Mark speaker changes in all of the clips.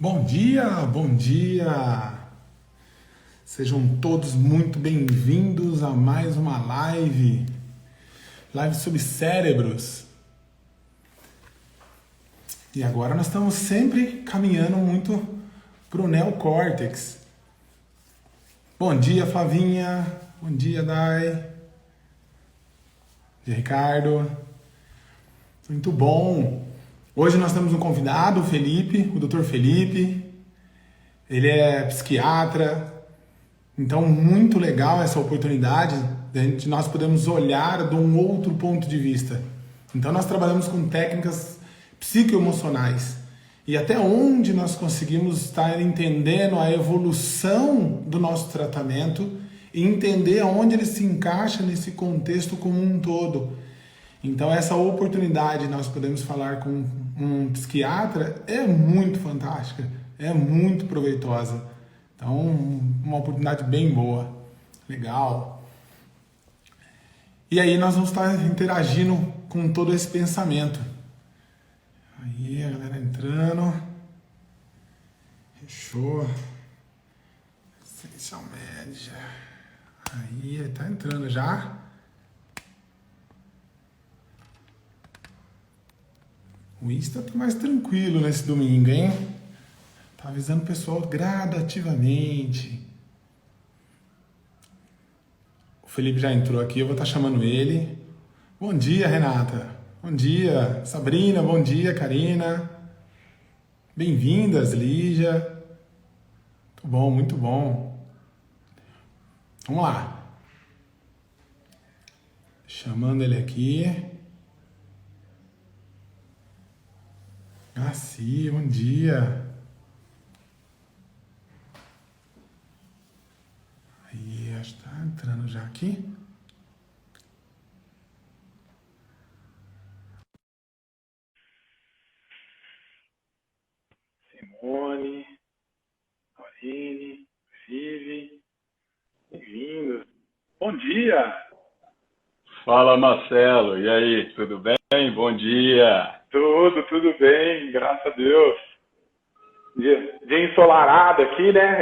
Speaker 1: Bom dia, bom dia! Sejam todos muito bem-vindos a mais uma live sobre cérebros. E agora nós estamos sempre caminhando muito para o neocórtex. Bom dia, Flavinha. Bom dia, Dai. Bom dia, Ricardo. Muito bom. Hoje nós temos um convidado, o Felipe, o Dr. Felipe. Ele é psiquiatra. Então, muito legal essa oportunidade de nós podermos olhar de um outro ponto de vista. Então, nós trabalhamos com técnicas psicoemocionais. E até onde nós conseguimos estar entendendo a evolução do nosso tratamento e entender aonde ele se encaixa nesse contexto como um todo. Então, essa oportunidade de nós podemos falar com um psiquiatra é muito fantástica, é muito proveitosa. Então, uma oportunidade bem boa. Legal. E aí nós vamos estar interagindo com todo esse pensamento. Aí, a galera entrando. Fechou. Essential Média. Aí, tá entrando já. O Insta tá mais tranquilo nesse domingo, hein? Tá avisando o pessoal gradativamente. O Felipe já entrou aqui, eu vou estar chamando ele. Bom dia, Renata. Bom dia, Sabrina. Bom dia, Karina. Bem-vindas, Lígia. Muito bom, muito bom. Vamos lá. Chamando ele aqui. Ah, sim, bom dia. Aí, acho que tá entrando já aqui.
Speaker 2: Simone, Aurine, Vivi, bem-vindos. Bom dia!
Speaker 3: Fala, Marcelo. E aí, tudo bem? Bom dia.
Speaker 2: Tudo bem, graças a Deus. Dia ensolarado aqui, né?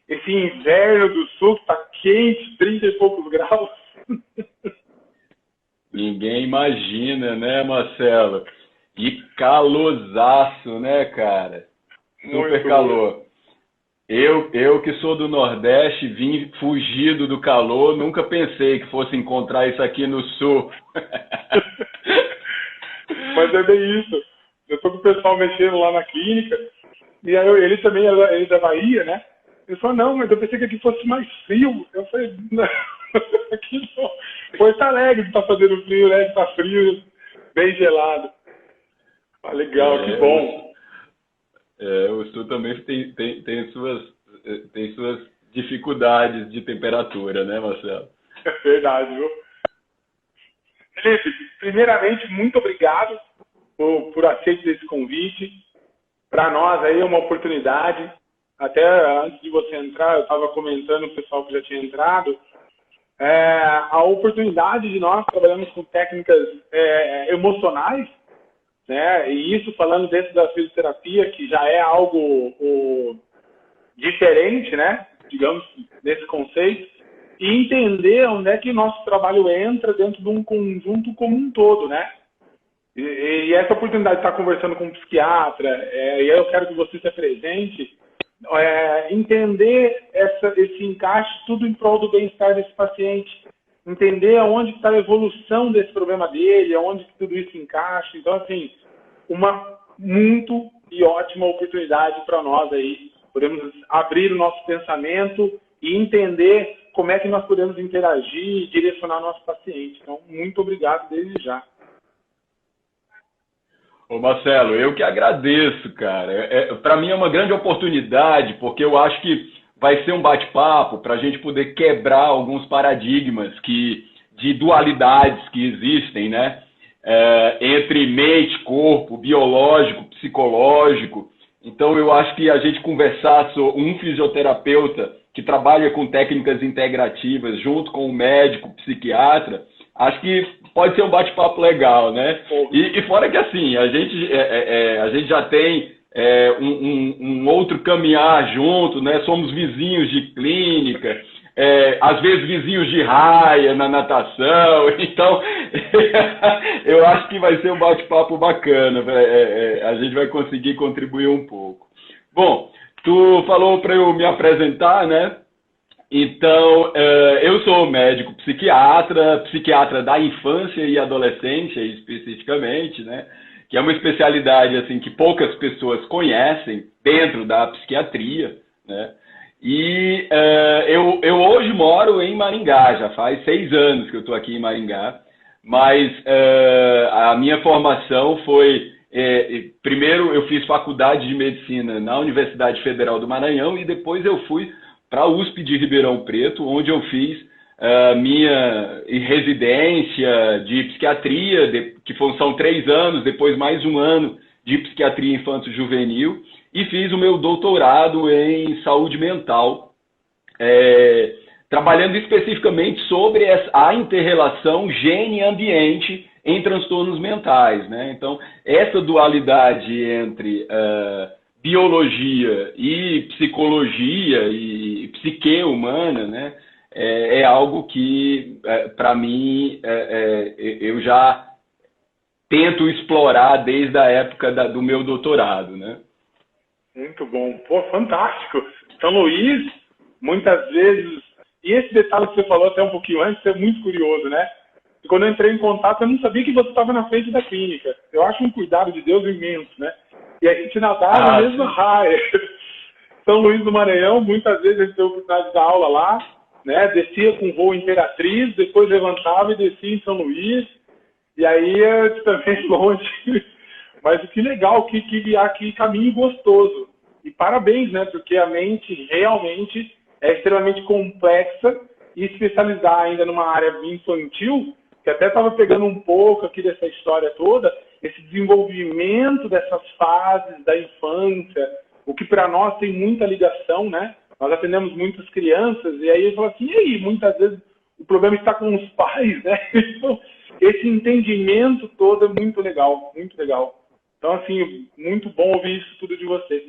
Speaker 2: Esse inverno do sul tá quente, 30 e poucos graus.
Speaker 3: Ninguém imagina, né, Marcelo? E calorzaço, né, cara? Super
Speaker 2: Muito
Speaker 3: calor. Eu que sou do Nordeste, vim fugido do calor, nunca pensei que fosse encontrar isso aqui no Sul.
Speaker 2: Mas é bem isso. Eu tô com o pessoal mexendo lá na clínica, e aí ele também é da Bahia, né? Ele falou, não, mas eu pensei que aqui fosse mais frio. Eu falei, não, aqui não. Porto Alegre tá fazendo frio, né? Tá frio, bem gelado. Ah, legal, que bom.
Speaker 3: O Sul também tem suas dificuldades de temperatura, né, Marcelo?
Speaker 2: É verdade, viu? Felipe, primeiramente, muito obrigado por aceitar esse convite. Para nós aí é uma oportunidade. Até antes de você entrar, eu estava comentando com o pessoal que já tinha entrado, a oportunidade de nós trabalharmos com técnicas emocionais, né? E isso falando dentro da fisioterapia, que já é algo diferente, né? Digamos, nesse conceito, e entender onde é que nosso trabalho entra dentro de um conjunto como um todo, né? E essa oportunidade de estar conversando com um psiquiatra, e aí eu quero que você se apresente, entender esse encaixe tudo em prol do bem-estar desse paciente, entender aonde está a evolução desse problema dele, aonde que tudo isso encaixa. Então, assim, uma muito e ótima oportunidade para nós aí. Podemos abrir o nosso pensamento e entender como é que nós podemos interagir e direcionar nosso paciente. Então, muito obrigado desde já.
Speaker 3: Ô Marcelo, eu que agradeço, cara. Para mim é uma grande oportunidade, porque eu acho que vai ser um bate-papo para a gente poder quebrar alguns paradigmas de dualidades que existem, né? Entre mente, corpo, biológico, psicológico. Então eu acho que a gente conversar sobre um fisioterapeuta que trabalha com técnicas integrativas junto com um médico, psiquiatra, acho que pode ser um bate-papo legal, né? E fora que assim, a gente já tem um outro caminhar junto, né? Somos vizinhos de clínica, às vezes vizinhos de raia na natação, então eu acho que vai ser um bate-papo bacana, a gente vai conseguir contribuir um pouco. Bom, tu falou para eu me apresentar, né? Então, eu sou médico psiquiatra da infância e adolescência especificamente, né? Que é uma especialidade assim que poucas pessoas conhecem dentro da psiquiatria, né? E eu hoje moro em Maringá, já faz 6 anos que eu estou aqui em Maringá, mas a minha formação foi... primeiro eu fiz faculdade de medicina na Universidade Federal do Maranhão e depois eu fui para a USP de Ribeirão Preto, onde eu fiz minha residência de psiquiatria, que são 3 anos, depois mais 1 ano de psiquiatria infanto-juvenil, e fiz o meu doutorado em saúde mental, trabalhando especificamente sobre a inter-relação gene-ambiente em transtornos mentais, né? Então, essa dualidade entre biologia e psicologia e psique humana, né? É algo que, para mim, eu já tento explorar desde a época do meu doutorado, né?
Speaker 2: Muito bom. Pô, fantástico. São Luís, muitas vezes... E esse detalhe que você falou até um pouquinho antes é muito curioso, né? E quando eu entrei em contato, eu não sabia que você estava na frente da clínica. Eu acho um cuidado de Deus imenso, né? E a gente nadava na mesma raia. São Luís do Maranhão, muitas vezes a gente teve a oportunidade de dar aula lá, né? Descia com voo Imperatriz, depois levantava e descia em São Luís. E aí também longe. Mas que legal, que caminho gostoso. E parabéns, né? Porque a mente realmente é extremamente complexa e especializar ainda numa área infantil, que até estava pegando um pouco aqui dessa história toda, esse desenvolvimento dessas fases da infância, o que para nós tem muita ligação, né? Nós atendemos muitas crianças e aí eu falo assim, e aí? Muitas vezes o problema está com os pais, né? Então, esse entendimento todo é muito legal, muito legal. Então, assim, muito bom ouvir isso tudo de você.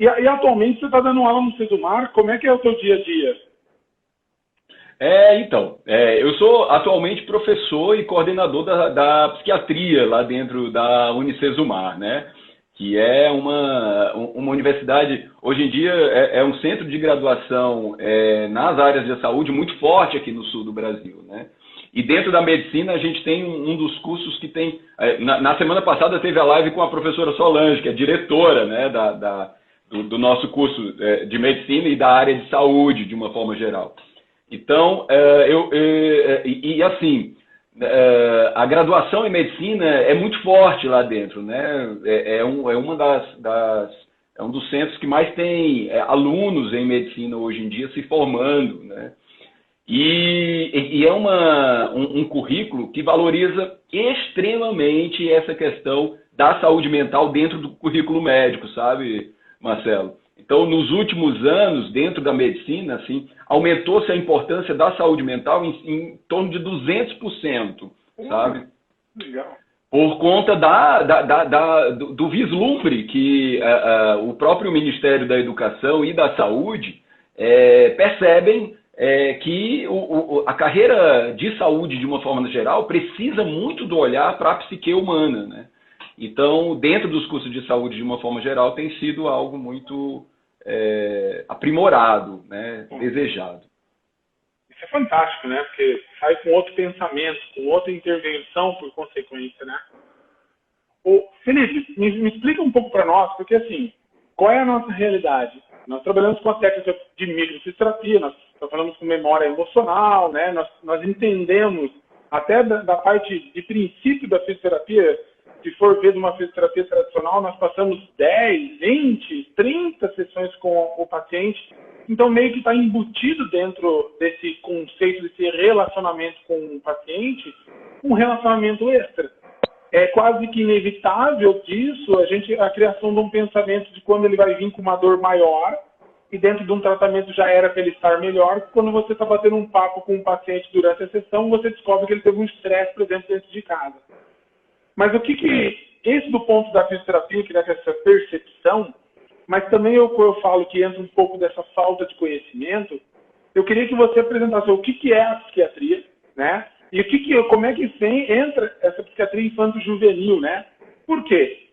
Speaker 2: E atualmente você está dando aula no Cesumar, como é que é o teu dia a dia?
Speaker 3: Então, eu sou atualmente professor e coordenador da psiquiatria lá dentro da Unicesumar, né? Que é uma universidade, hoje em dia é um centro de graduação nas áreas de saúde muito forte aqui no sul do Brasil, né? E dentro da medicina a gente tem um dos cursos que tem... Na semana passada teve a live com a professora Solange, que é diretora, né, do nosso curso de medicina e da área de saúde, de uma forma geral. Então, a graduação em medicina é muito forte lá dentro, né? É um dos centros que mais tem alunos em medicina hoje em dia se formando, né? E é um currículo que valoriza extremamente essa questão da saúde mental dentro do currículo médico, sabe, Marcelo? Então, nos últimos anos, dentro da medicina, assim, aumentou-se a importância da saúde mental em torno de 200%, sabe?
Speaker 2: Legal.
Speaker 3: Por conta do vislumbre que o próprio Ministério da Educação e da Saúde percebem que a carreira de saúde, de uma forma geral, precisa muito do olhar para a psique humana, né? Então, dentro dos cursos de saúde, de uma forma geral, tem sido algo muito aprimorado, né? Desejado.
Speaker 2: Isso é fantástico, né? Porque sai com outro pensamento, com outra intervenção por consequência, né? Felipe, me explica um pouco para nós, porque assim, qual é a nossa realidade? Nós trabalhamos com a técnica de microfisioterapia, nós trabalhamos com memória emocional, né? Nós entendemos até da parte de princípio da fisioterapia. Se for ver de uma fisioterapia tradicional, nós passamos 10, 20, 30 sessões com o paciente. Então, meio que está embutido dentro desse conceito, desse relacionamento com o paciente, um relacionamento extra. É quase que inevitável disso a criação de um pensamento de quando ele vai vir com uma dor maior e dentro de um tratamento já era para ele estar melhor. Quando você está batendo um papo com o paciente durante a sessão, você descobre que ele teve um estresse, por exemplo, dentro de casa. Mas o que esse do ponto da fisioterapia, que é essa percepção, mas também eu falo que entra um pouco dessa falta de conhecimento. Eu queria que você apresentasse o que é a psiquiatria, né? E como é que entra essa psiquiatria infanto-juvenil, né? Por quê?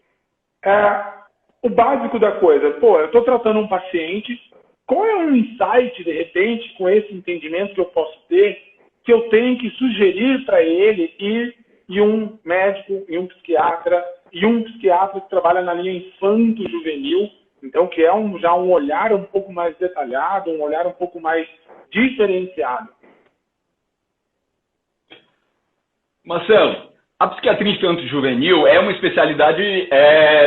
Speaker 2: O básico da coisa, eu estou tratando um paciente, qual é um insight, de repente, com esse entendimento que eu posso ter, que eu tenho que sugerir para ele ir e um médico, e um psiquiatra que trabalha na linha infanto-juvenil, então que é já um olhar um pouco mais detalhado, um olhar um pouco mais diferenciado.
Speaker 3: Marcelo, a psiquiatria infanto-juvenil é uma especialidade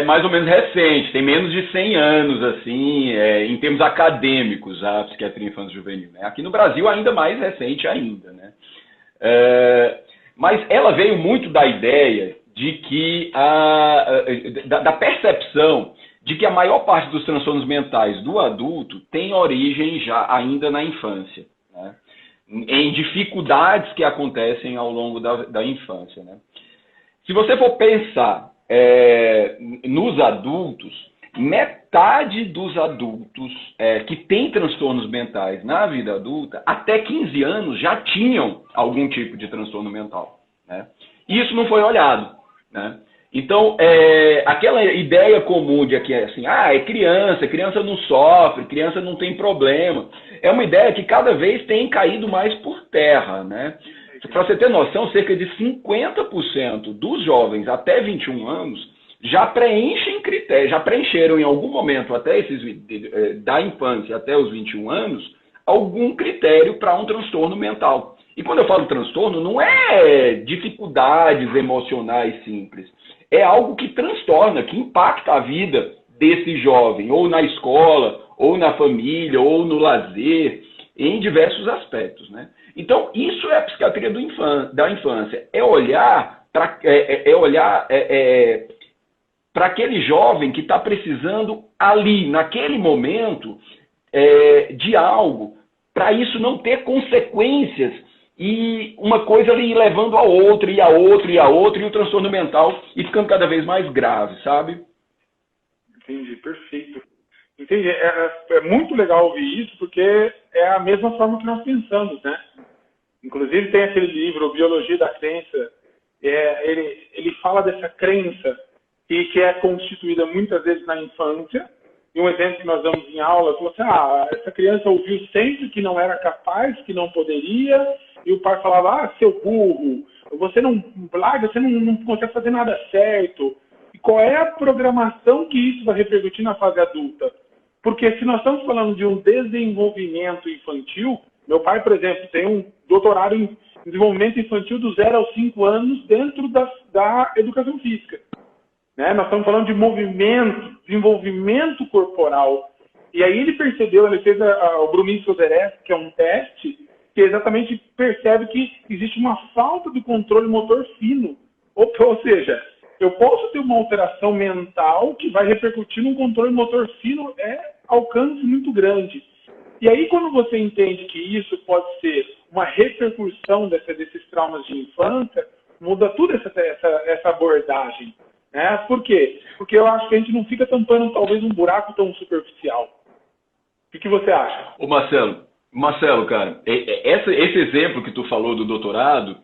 Speaker 3: mais ou menos recente, tem menos de 100 anos, assim, em termos acadêmicos, a psiquiatria infanto-juvenil. Né? Aqui no Brasil, ainda mais recente ainda. Né? Mas ela veio muito da ideia de que, da percepção de que a maior parte dos transtornos mentais do adulto tem origem já ainda na infância, né? Em dificuldades que acontecem ao longo da infância. Né? Se você for pensar nos adultos, metade dos adultos que têm transtornos mentais na vida adulta, até 15 anos, já tinham algum tipo de transtorno mental. Né? E isso não foi olhado. Né? Então, aquela ideia comum de que assim, é criança não sofre, criança não tem problema, é uma ideia que cada vez tem caído mais por terra. Né? Para você ter noção, cerca de 50% dos jovens até 21 anos já preencheram em algum momento, da infância até os 21 anos, algum critério para um transtorno mental. E quando eu falo transtorno, não é dificuldades emocionais simples. É algo que transtorna, que impacta a vida desse jovem, ou na escola, ou na família, ou no lazer, em diversos aspectos. Né? Então, isso é a psiquiatria da infância. É olhar para aquele jovem que está precisando ali, naquele momento, de algo, para isso não ter consequências e uma coisa ali levando a outra, e a outra, e a outra, e o transtorno mental e ficando cada vez mais grave, sabe?
Speaker 2: Entendi, perfeito. Entendi. É muito legal ouvir isso, porque é a mesma forma que nós pensamos, né? Inclusive tem aquele livro, Biologia da Crença, ele fala dessa crença que é constituída muitas vezes na infância. E um exemplo que nós damos em aula, falou assim, essa criança ouviu sempre que não era capaz, que não poderia, e o pai falava, seu burro, você não consegue fazer nada certo. E qual é a programação que isso vai repercutir na fase adulta? Porque se nós estamos falando de um desenvolvimento infantil, meu pai, por exemplo, tem um doutorado em desenvolvimento infantil do 0 aos 5 anos dentro da educação física. Né? Nós estamos falando de movimento, desenvolvimento corporal. E aí ele percebeu, ele fez o Brunin Sozerest, que é um teste, que exatamente percebe que existe uma falta de controle motor fino. Ou seja, eu posso ter uma alteração mental que vai repercutir num controle motor fino, alcance muito grande. E aí quando você entende que isso pode ser uma repercussão desses traumas de infância, muda tudo essa abordagem. Né? Por quê? Porque eu acho que a gente não fica tampando talvez um buraco tão superficial. O que você acha?
Speaker 3: Ô Marcelo, cara, esse exemplo que tu falou do doutorado,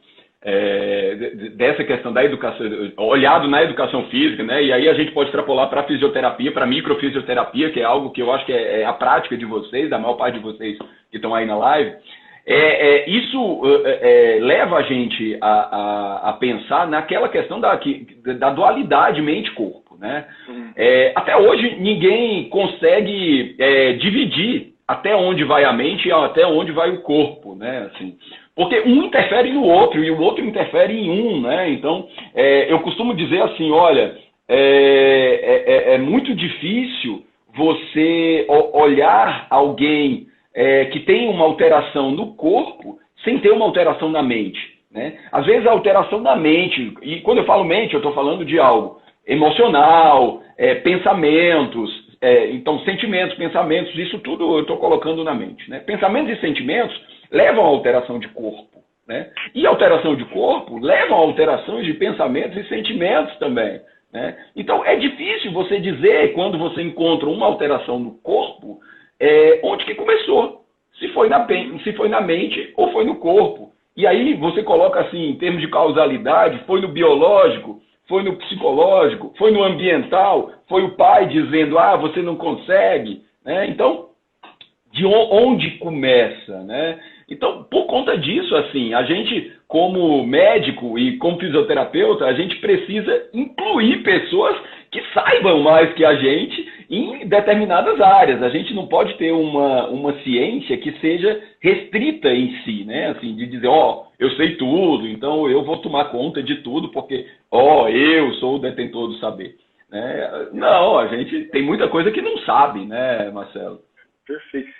Speaker 3: dessa questão da educação, olhado na educação física, né? E aí a gente pode extrapolar para a fisioterapia, para a microfisioterapia, que é algo que eu acho que é a prática de vocês, da maior parte de vocês que estão aí na live. Isso leva a gente a pensar naquela questão da dualidade mente-corpo. Né? Até hoje ninguém consegue dividir até onde vai a mente e até onde vai o corpo. Né? Assim, porque um interfere no outro e o outro interfere em um. Né? Então, eu costumo dizer assim, olha, é muito difícil você olhar alguém que tem uma alteração no corpo sem ter uma alteração na mente. Né? Às vezes a alteração na mente, e quando eu falo mente, eu estou falando de algo emocional, pensamentos, então sentimentos, pensamentos, isso tudo eu estou colocando na mente. Né? Pensamentos e sentimentos levam a alteração de corpo. Né? E alteração de corpo levam a alterações de pensamentos e sentimentos também. né? Então, é difícil você dizer, quando você encontra uma alteração no corpo, onde que começou. Se foi na mente ou foi no corpo. E aí você coloca assim, em termos de causalidade, foi no biológico, foi no psicológico, foi no ambiental, foi o pai dizendo, você não consegue, né? Então, de onde começa, né? Então, por conta disso, assim, a gente, como médico e como fisioterapeuta, a gente precisa incluir pessoas que saibam mais que a gente em determinadas áreas. A gente não pode ter uma ciência que seja restrita em si, né? Assim, de dizer, eu sei tudo, então eu vou tomar conta de tudo, porque, eu sou o detentor do saber. Né? Não, a gente tem muita coisa que não sabe, né, Marcelo?
Speaker 2: Perfeito.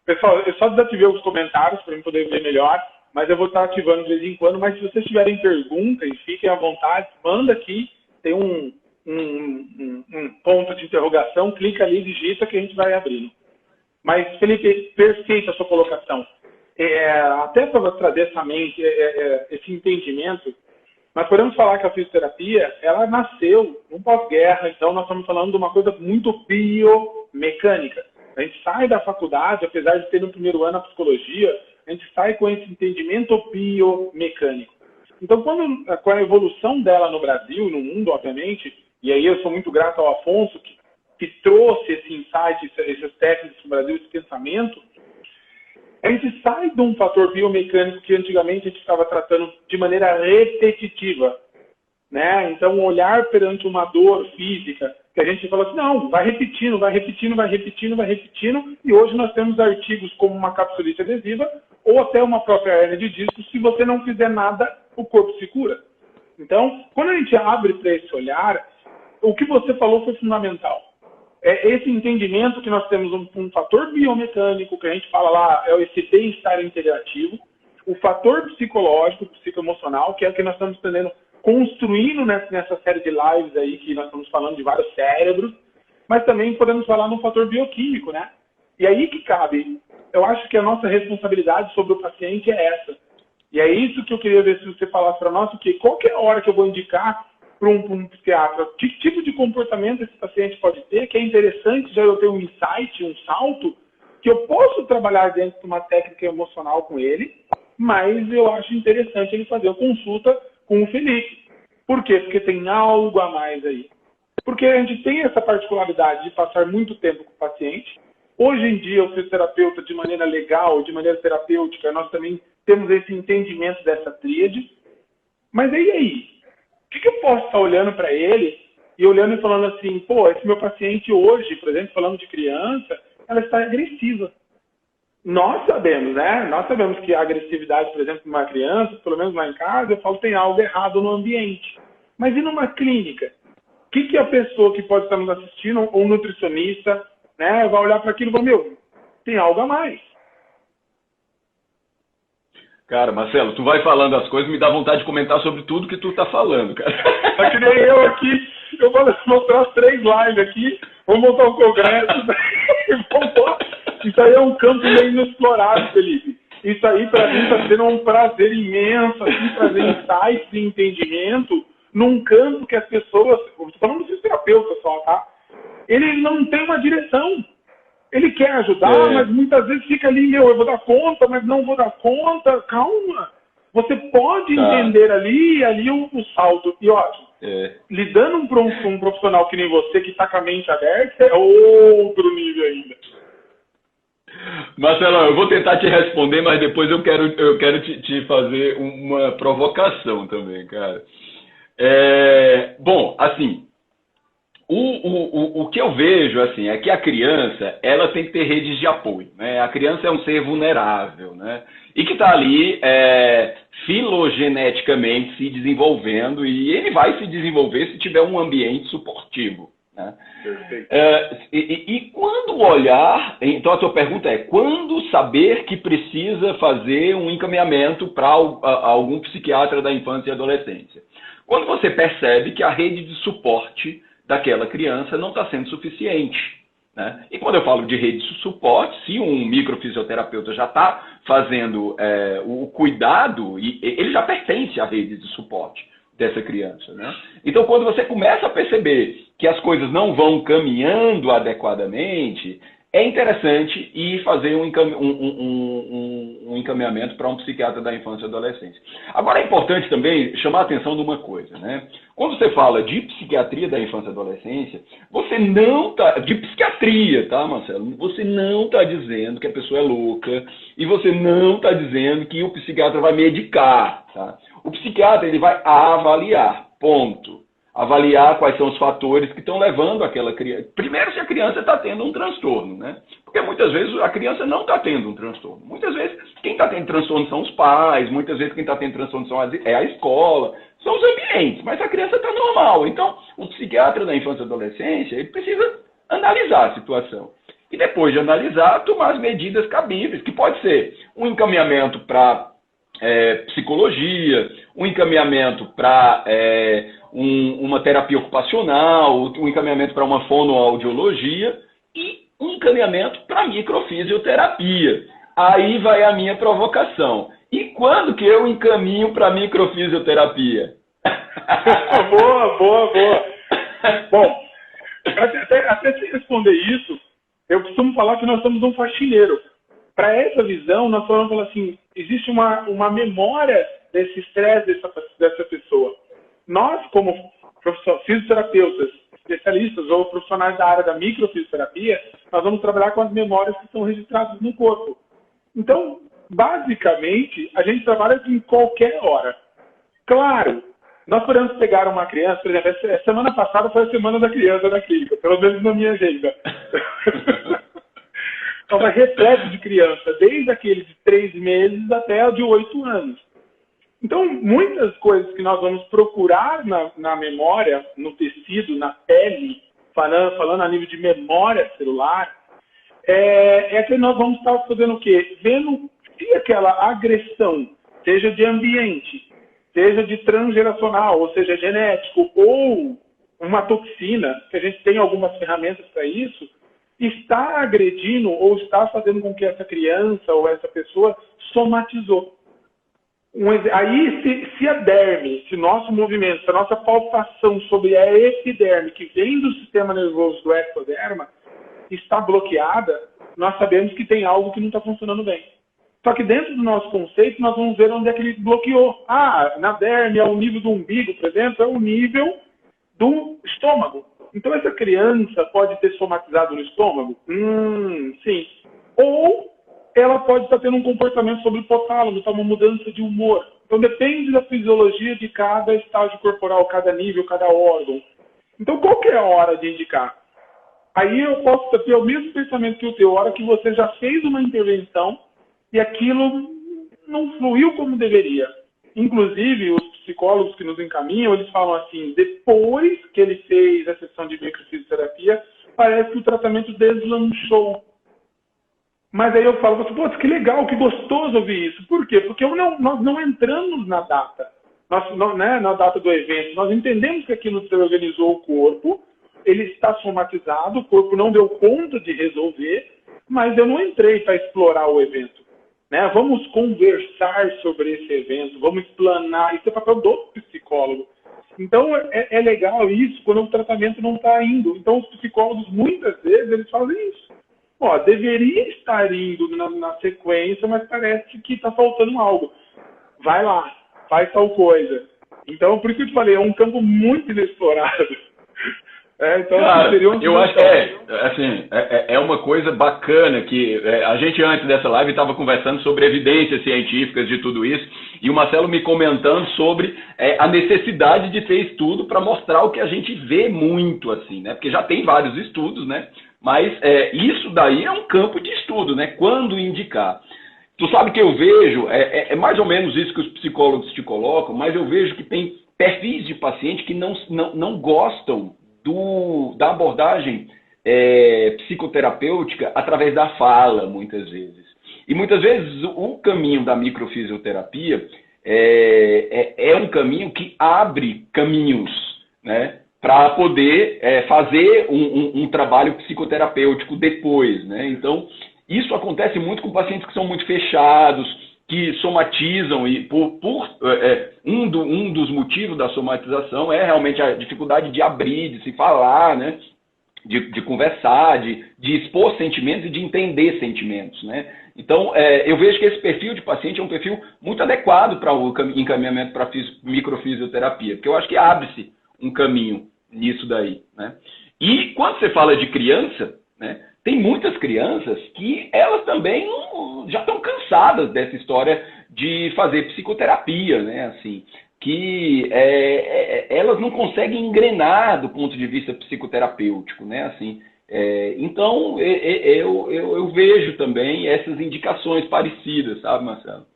Speaker 2: Pessoal, eu só desativei os comentários para eu poder ver melhor, mas eu vou estar ativando de vez em quando. Mas se vocês tiverem perguntas, fiquem à vontade, manda aqui, tem um ponto de interrogação, clica ali, digita que a gente vai abrindo. Mas, Felipe, perfeita a sua colocação. Até para trazer essa mente, esse entendimento, nós podemos falar que a fisioterapia, ela nasceu no pós-guerra, então nós estamos falando de uma coisa muito biomecânica. A gente sai da faculdade, apesar de ter no primeiro ano a psicologia, a gente sai com esse entendimento biomecânico. Então, com a evolução dela no Brasil e no mundo, obviamente, e aí eu sou muito grato ao Afonso, que trouxe esse insight, essas técnicas para o Brasil, esse pensamento, a gente sai de um fator biomecânico que antigamente a gente estava tratando de maneira repetitiva, né? Então, olhar perante uma dor física, que a gente fala assim, não, vai repetindo, vai repetindo, vai repetindo, vai repetindo, e hoje nós temos artigos como uma capsulite adesiva ou até uma própria hernia de disco, se você não fizer nada, o corpo se cura. Então, quando a gente abre para esse olhar, o que você falou foi fundamental. É esse entendimento que nós temos um fator biomecânico, que a gente fala lá, é esse bem-estar integrativo, o fator psicológico, psicoemocional, que é o que nós estamos aprendendo, construindo nessa série de lives aí, que nós estamos falando de vários cérebros, mas também podemos falar no fator bioquímico, né? E aí que cabe, eu acho que a nossa responsabilidade sobre o paciente é essa. E é isso que eu queria ver se você falasse para nós, porque qual que é a hora que eu vou indicar para um psiquiatra, que tipo de comportamento esse paciente pode ter, que é interessante já eu ter um insight, um salto, que eu posso trabalhar dentro de uma técnica emocional com ele, mas eu acho interessante ele fazer a consulta com o Felipe. Por quê? Porque tem algo a mais aí. Porque a gente tem essa particularidade de passar muito tempo com o paciente. Hoje em dia, o fisioterapeuta, de maneira legal, de maneira terapêutica, nós também temos esse entendimento dessa tríade. Mas e aí? O que eu posso estar olhando para ele e olhando e falando assim, esse meu paciente hoje, por exemplo, falando de criança, ela está agressiva. Nós sabemos, né? Nós sabemos que a agressividade, por exemplo, de uma criança, pelo menos lá em casa, eu falo que tem algo errado no ambiente. Mas e numa clínica? O que a pessoa que pode estar nos assistindo, ou um nutricionista, né, vai olhar para aquilo e falar, tem algo a mais.
Speaker 3: Cara, Marcelo, tu vai falando as coisas, me dá vontade de comentar sobre tudo que tu tá falando, cara.
Speaker 2: É que nem eu aqui, eu vou mostrar as 3 lives aqui, vamos montar um congresso, isso aí é um campo meio inexplorado, Felipe. Isso aí, para mim, está sendo um prazer imenso, assim, trazer insights e entendimento num campo que as pessoas, estou falando do fisioterapeuta só, tá? Ele não tem uma direção. Ele quer ajudar, mas muitas vezes fica ali, eu vou dar conta, mas não vou dar conta. Calma. Você pode entender ali o salto. E ótimo, lidando com um profissional que nem você, que está com a mente aberta, é outro nível ainda.
Speaker 3: Marcelo, eu vou tentar te responder, mas depois eu quero te fazer uma provocação também, cara. Bom, assim, o que eu vejo assim, é que a criança ela tem que ter redes de apoio, né? A criança é um ser vulnerável, né? E que está ali filogeneticamente se desenvolvendo, e ele vai se desenvolver se tiver um ambiente suportivo. Né?
Speaker 2: Perfeito.
Speaker 3: E quando olhar, então a tua pergunta é, quando saber que precisa fazer um encaminhamento para algum psiquiatra da infância e adolescência? Quando você percebe que a rede de suporte daquela criança não está sendo suficiente. Né? E quando eu falo de rede de suporte, se um microfisioterapeuta já está fazendo o cuidado, ele já pertence à rede de suporte. dessa criança, né? Então, quando você começa a perceber que as coisas não vão caminhando adequadamente, é interessante ir fazer um encaminhamento para um psiquiatra da infância e adolescência. Agora, é importante também chamar a atenção de uma coisa, né? Quando você fala de psiquiatria da infância e adolescência, você não está... De psiquiatria, tá, Marcelo? Você não está dizendo que a pessoa é louca e você não está dizendo que o psiquiatra vai medicar, tá? O psiquiatra, ele vai avaliar, ponto. Avaliar quais são os fatores que estão levando aquela criança. Primeiro, se a criança está tendo um transtorno, né? Porque muitas vezes a criança não está tendo um transtorno. Muitas vezes quem está tendo transtorno são os pais, muitas vezes quem está tendo transtorno é a escola, são os ambientes, mas a criança está normal. Então, o psiquiatra da infância e adolescência, ele precisa analisar a situação. E depois de analisar, tomar as medidas cabíveis, que pode ser um encaminhamento para psicologia, um encaminhamento para uma terapia ocupacional, um encaminhamento para uma fonoaudiologia e um encaminhamento para microfisioterapia. Aí vai a minha provocação. E quando que eu encaminho para microfisioterapia?
Speaker 2: Boa. Bom, até te responder isso, eu costumo falar que nós somos um faxineiro. Para essa visão, nós falamos assim, existe uma memória desse estresse dessa pessoa. Nós, como fisioterapeutas, especialistas ou profissionais da área da microfisioterapia, nós vamos trabalhar com as memórias que estão registradas no corpo. Então, basicamente, a gente trabalha em qualquer hora. Claro, nós podemos pegar uma criança, por exemplo, a semana passada foi a semana da criança na clínica, pelo menos na minha agenda. Estava repleto de criança, desde aquele de 3 meses até o de 8 anos. Então, muitas coisas que nós vamos procurar na memória, no tecido, na pele, falando a nível de memória celular, é que nós vamos estar fazendo o quê? Vendo se aquela agressão, seja de ambiente, seja de transgeracional, ou seja, genético, ou uma toxina, que a gente tem algumas ferramentas para isso, está agredindo ou está fazendo com que essa criança ou essa pessoa somatizou. Aí, se a derme, se nosso movimento, se a nossa palpação sobre a epiderme, que vem do sistema nervoso do ectoderma, está bloqueada, nós sabemos que tem algo que não está funcionando bem. Só que dentro do nosso conceito, nós vamos ver onde é que ele bloqueou. Na derme, ao nível do umbigo, por exemplo, é o nível do estômago. Então, essa criança pode ter somatizado no estômago? Sim. Ou ela pode estar tendo um comportamento sobre o hipotálamo, uma mudança de humor. Então, depende da fisiologia de cada estágio corporal, cada nível, cada órgão. Então, qual que é a hora de indicar? Aí eu posso ter o mesmo pensamento que o teu, a hora que você já fez uma intervenção e aquilo não fluiu como deveria. Inclusive, os psicólogos que nos encaminham, eles falam assim, depois que ele fez a sessão de microfisioterapia, parece que o tratamento deslanchou. Mas aí eu falo, pô, que legal, que gostoso ouvir isso. Por quê? Porque nós não entramos na data, na data do evento. Nós entendemos que aquilo desorganizou o corpo, ele está somatizado, o corpo não deu conta de resolver, mas eu não entrei para explorar o evento. Vamos conversar sobre esse evento, vamos explanar. Isso é papel do psicólogo. Então, é legal isso quando o tratamento não está indo. Então, os psicólogos, muitas vezes, eles fazem isso. Deveria estar indo na sequência, mas parece que está faltando algo. Vai lá, faz tal coisa. Então, por isso que eu te falei, é um campo muito inexplorado. Então,
Speaker 3: cara, eu acho que é uma coisa bacana que a gente antes dessa live estava conversando sobre evidências científicas de tudo isso e o Marcelo me comentando sobre a necessidade de ter estudo para mostrar o que a gente vê muito assim, né? Porque já tem vários estudos, né? Mas isso daí é um campo de estudo, né? Quando indicar. Tu sabe que eu vejo, é mais ou menos isso que os psicólogos te colocam, mas eu vejo que tem perfis de paciente que não gostam da abordagem psicoterapêutica através da fala, muitas vezes. E muitas vezes o caminho da microfisioterapia é um caminho que abre caminhos, né, para poder fazer um trabalho psicoterapêutico depois, né? Então, isso acontece muito com pacientes que são muito fechados, que somatizam e um dos motivos da somatização é realmente a dificuldade de abrir, de se falar, né? De conversar, de expor sentimentos e de entender sentimentos, né? Então, eu vejo que esse perfil de paciente é um perfil muito adequado para o encaminhamento para microfisioterapia, porque eu acho que abre-se um caminho nisso daí, né? E quando você fala de criança, né, tem muitas crianças que elas também já estão cansadas dessa história de fazer psicoterapia, né? Assim, que elas não conseguem engrenar do ponto de vista psicoterapêutico, né? Assim, então, eu vejo também essas indicações parecidas, sabe, Marcelo?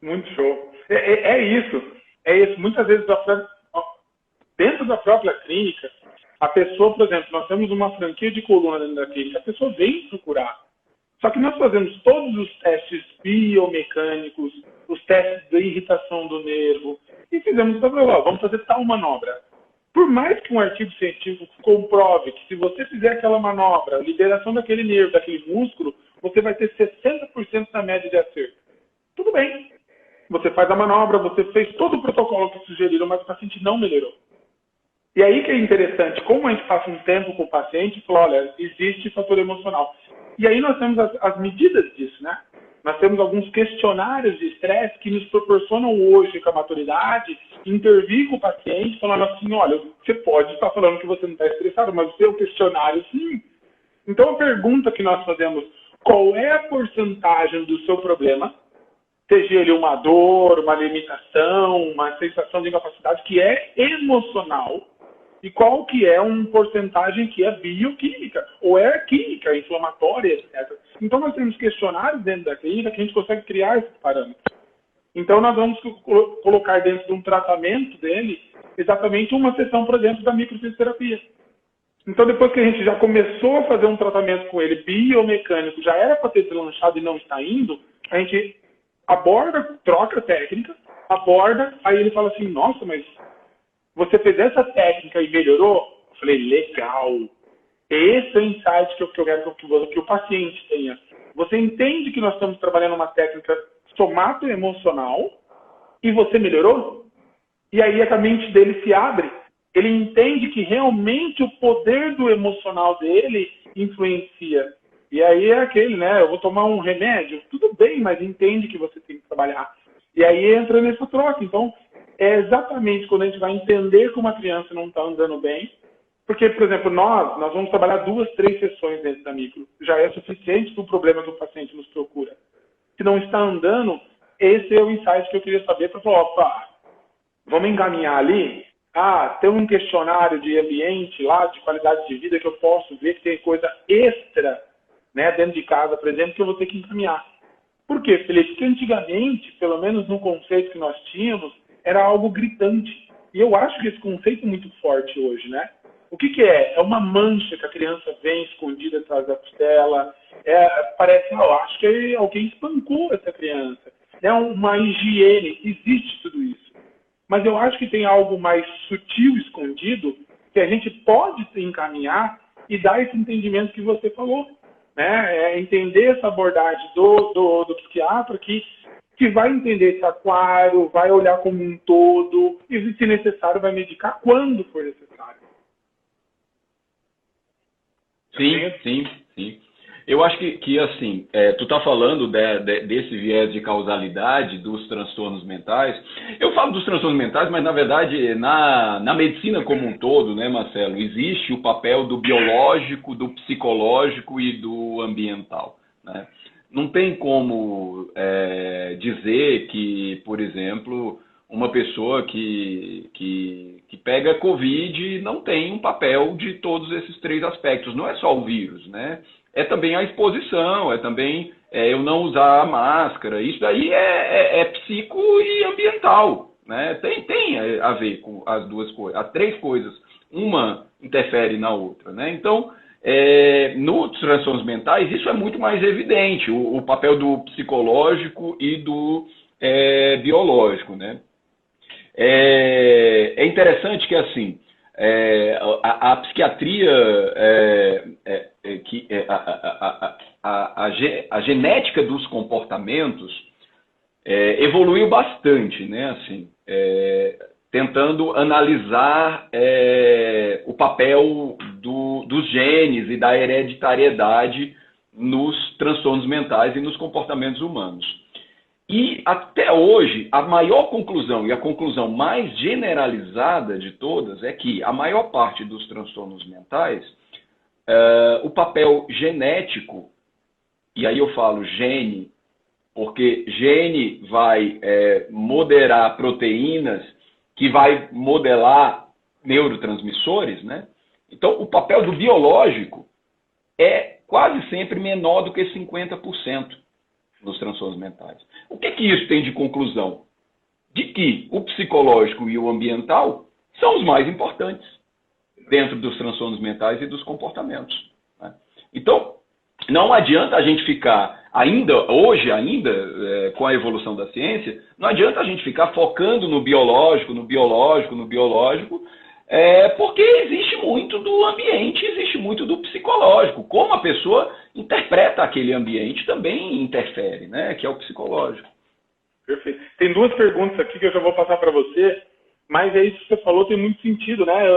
Speaker 2: Muito show. É isso. É isso. Muitas vezes, dentro da própria clínica, a pessoa, por exemplo, nós temos uma franquia de coluna dentro da clínica, a pessoa vem procurar. Só que nós fazemos todos os testes biomecânicos, os testes de irritação do nervo, e fizemos, vamos fazer tal manobra. Por mais que um artigo científico comprove que se você fizer aquela manobra, liberação daquele nervo, daquele músculo, você vai ter 60% da média de acerto. Tudo bem. Você faz a manobra, você fez todo o protocolo que sugeriram, mas o paciente não melhorou. E aí que é interessante, como a gente passa um tempo com o paciente, fala, olha, existe fator emocional. E aí nós temos as medidas disso, né? Nós temos alguns questionários de estresse que nos proporcionam hoje, com a maturidade, intervir com o paciente, falando assim, olha, você pode estar falando que você não está estressado, mas o seu questionário, sim. Então, a pergunta que nós fazemos, qual é a porcentagem do seu problema, seja ele uma dor, uma limitação, uma sensação de incapacidade que é emocional, e qual que é uma porcentagem que é bioquímica, ou é química, inflamatória, etc. Então, nós temos questionários dentro da clínica que a gente consegue criar esses parâmetros. Então, nós vamos colocar dentro de um tratamento dele exatamente uma sessão, por exemplo, da microfisioterapia. Então, depois que a gente já começou a fazer um tratamento com ele biomecânico, já era para ter deslanchado e não está indo, a gente aborda, troca a técnica, aborda, aí ele fala assim, nossa, mas você fez essa técnica e melhorou? Eu falei, legal. Esse é o insight que eu quero que o paciente tenha. Você entende que nós estamos trabalhando uma técnica somato-emocional e você melhorou? E aí a mente dele se abre. Ele entende que realmente o poder do emocional dele influencia. E aí é aquele, né? Eu vou tomar um remédio? Tudo bem, mas entende que você tem que trabalhar. E aí entra nessa troca. Então, é exatamente quando a gente vai entender que uma criança não está andando bem. Porque, por exemplo, nós vamos trabalhar 2, 3 sessões dentro da micro. Já é suficiente para o problema que o paciente nos procura. Se não está andando, esse é o insight que eu queria saber para falar, opa, vamos encaminhar ali? Tem um questionário de ambiente lá, de qualidade de vida, que eu posso ver que tem coisa extra, né, dentro de casa, por exemplo, que eu vou ter que encaminhar. Por quê, Felipe? Porque antigamente, pelo menos no conceito que nós tínhamos, era algo gritante. E eu acho que esse conceito é muito forte hoje, né? O que é? É uma mancha que a criança vem escondida atrás da costela. Parece, eu acho que alguém espancou essa criança. É uma higiene. Existe tudo isso. Mas eu acho que tem algo mais sutil, escondido, que a gente pode encaminhar e dar esse entendimento que você falou. Né? É entender essa abordagem do psiquiatra que vai entender esse aquário, vai olhar como um todo e, se necessário, vai medicar quando for necessário.
Speaker 3: Sim. Eu acho que assim, tu tá falando desse viés de causalidade dos transtornos mentais. Eu falo dos transtornos mentais, mas na verdade, na medicina como um todo, né, Marcelo, existe o papel do biológico, do psicológico e do ambiental, né? Não tem como dizer que, por exemplo, uma pessoa que pega Covid não tem um papel de todos esses 3 aspectos. Não é só o vírus, né? É também a exposição, é também eu não usar a máscara. Isso daí é psico e ambiental, né? Tem a ver com as 2 coisas, as 3 coisas. Uma interfere na outra, né? Então, nos transtornos mentais, isso é muito mais evidente, o papel do psicológico e do biológico, né? É interessante que, assim, a psiquiatria, a genética dos comportamentos evoluiu bastante, né? Assim, tentando analisar o papel dos genes e da hereditariedade nos transtornos mentais e nos comportamentos humanos. E até hoje, a maior conclusão e a conclusão mais generalizada de todas é que a maior parte dos transtornos mentais, o papel genético, e aí eu falo gene, porque gene vai moderar proteínas que vai modelar neurotransmissores, né? Então, o papel do biológico é quase sempre menor do que 50% nos transtornos mentais. O que isso tem de conclusão? De que o psicológico e o ambiental são os mais importantes dentro dos transtornos mentais e dos comportamentos, né? Então, não adianta a gente ficar, hoje ainda, com a evolução da ciência, não adianta a gente ficar focando no biológico, porque existe muito do ambiente, existe muito do psicológico. Como a pessoa interpreta aquele ambiente também interfere, né? Que é o psicológico.
Speaker 2: Perfeito. Tem duas perguntas aqui que eu já vou passar para você, mas é isso que você falou, tem muito sentido, né?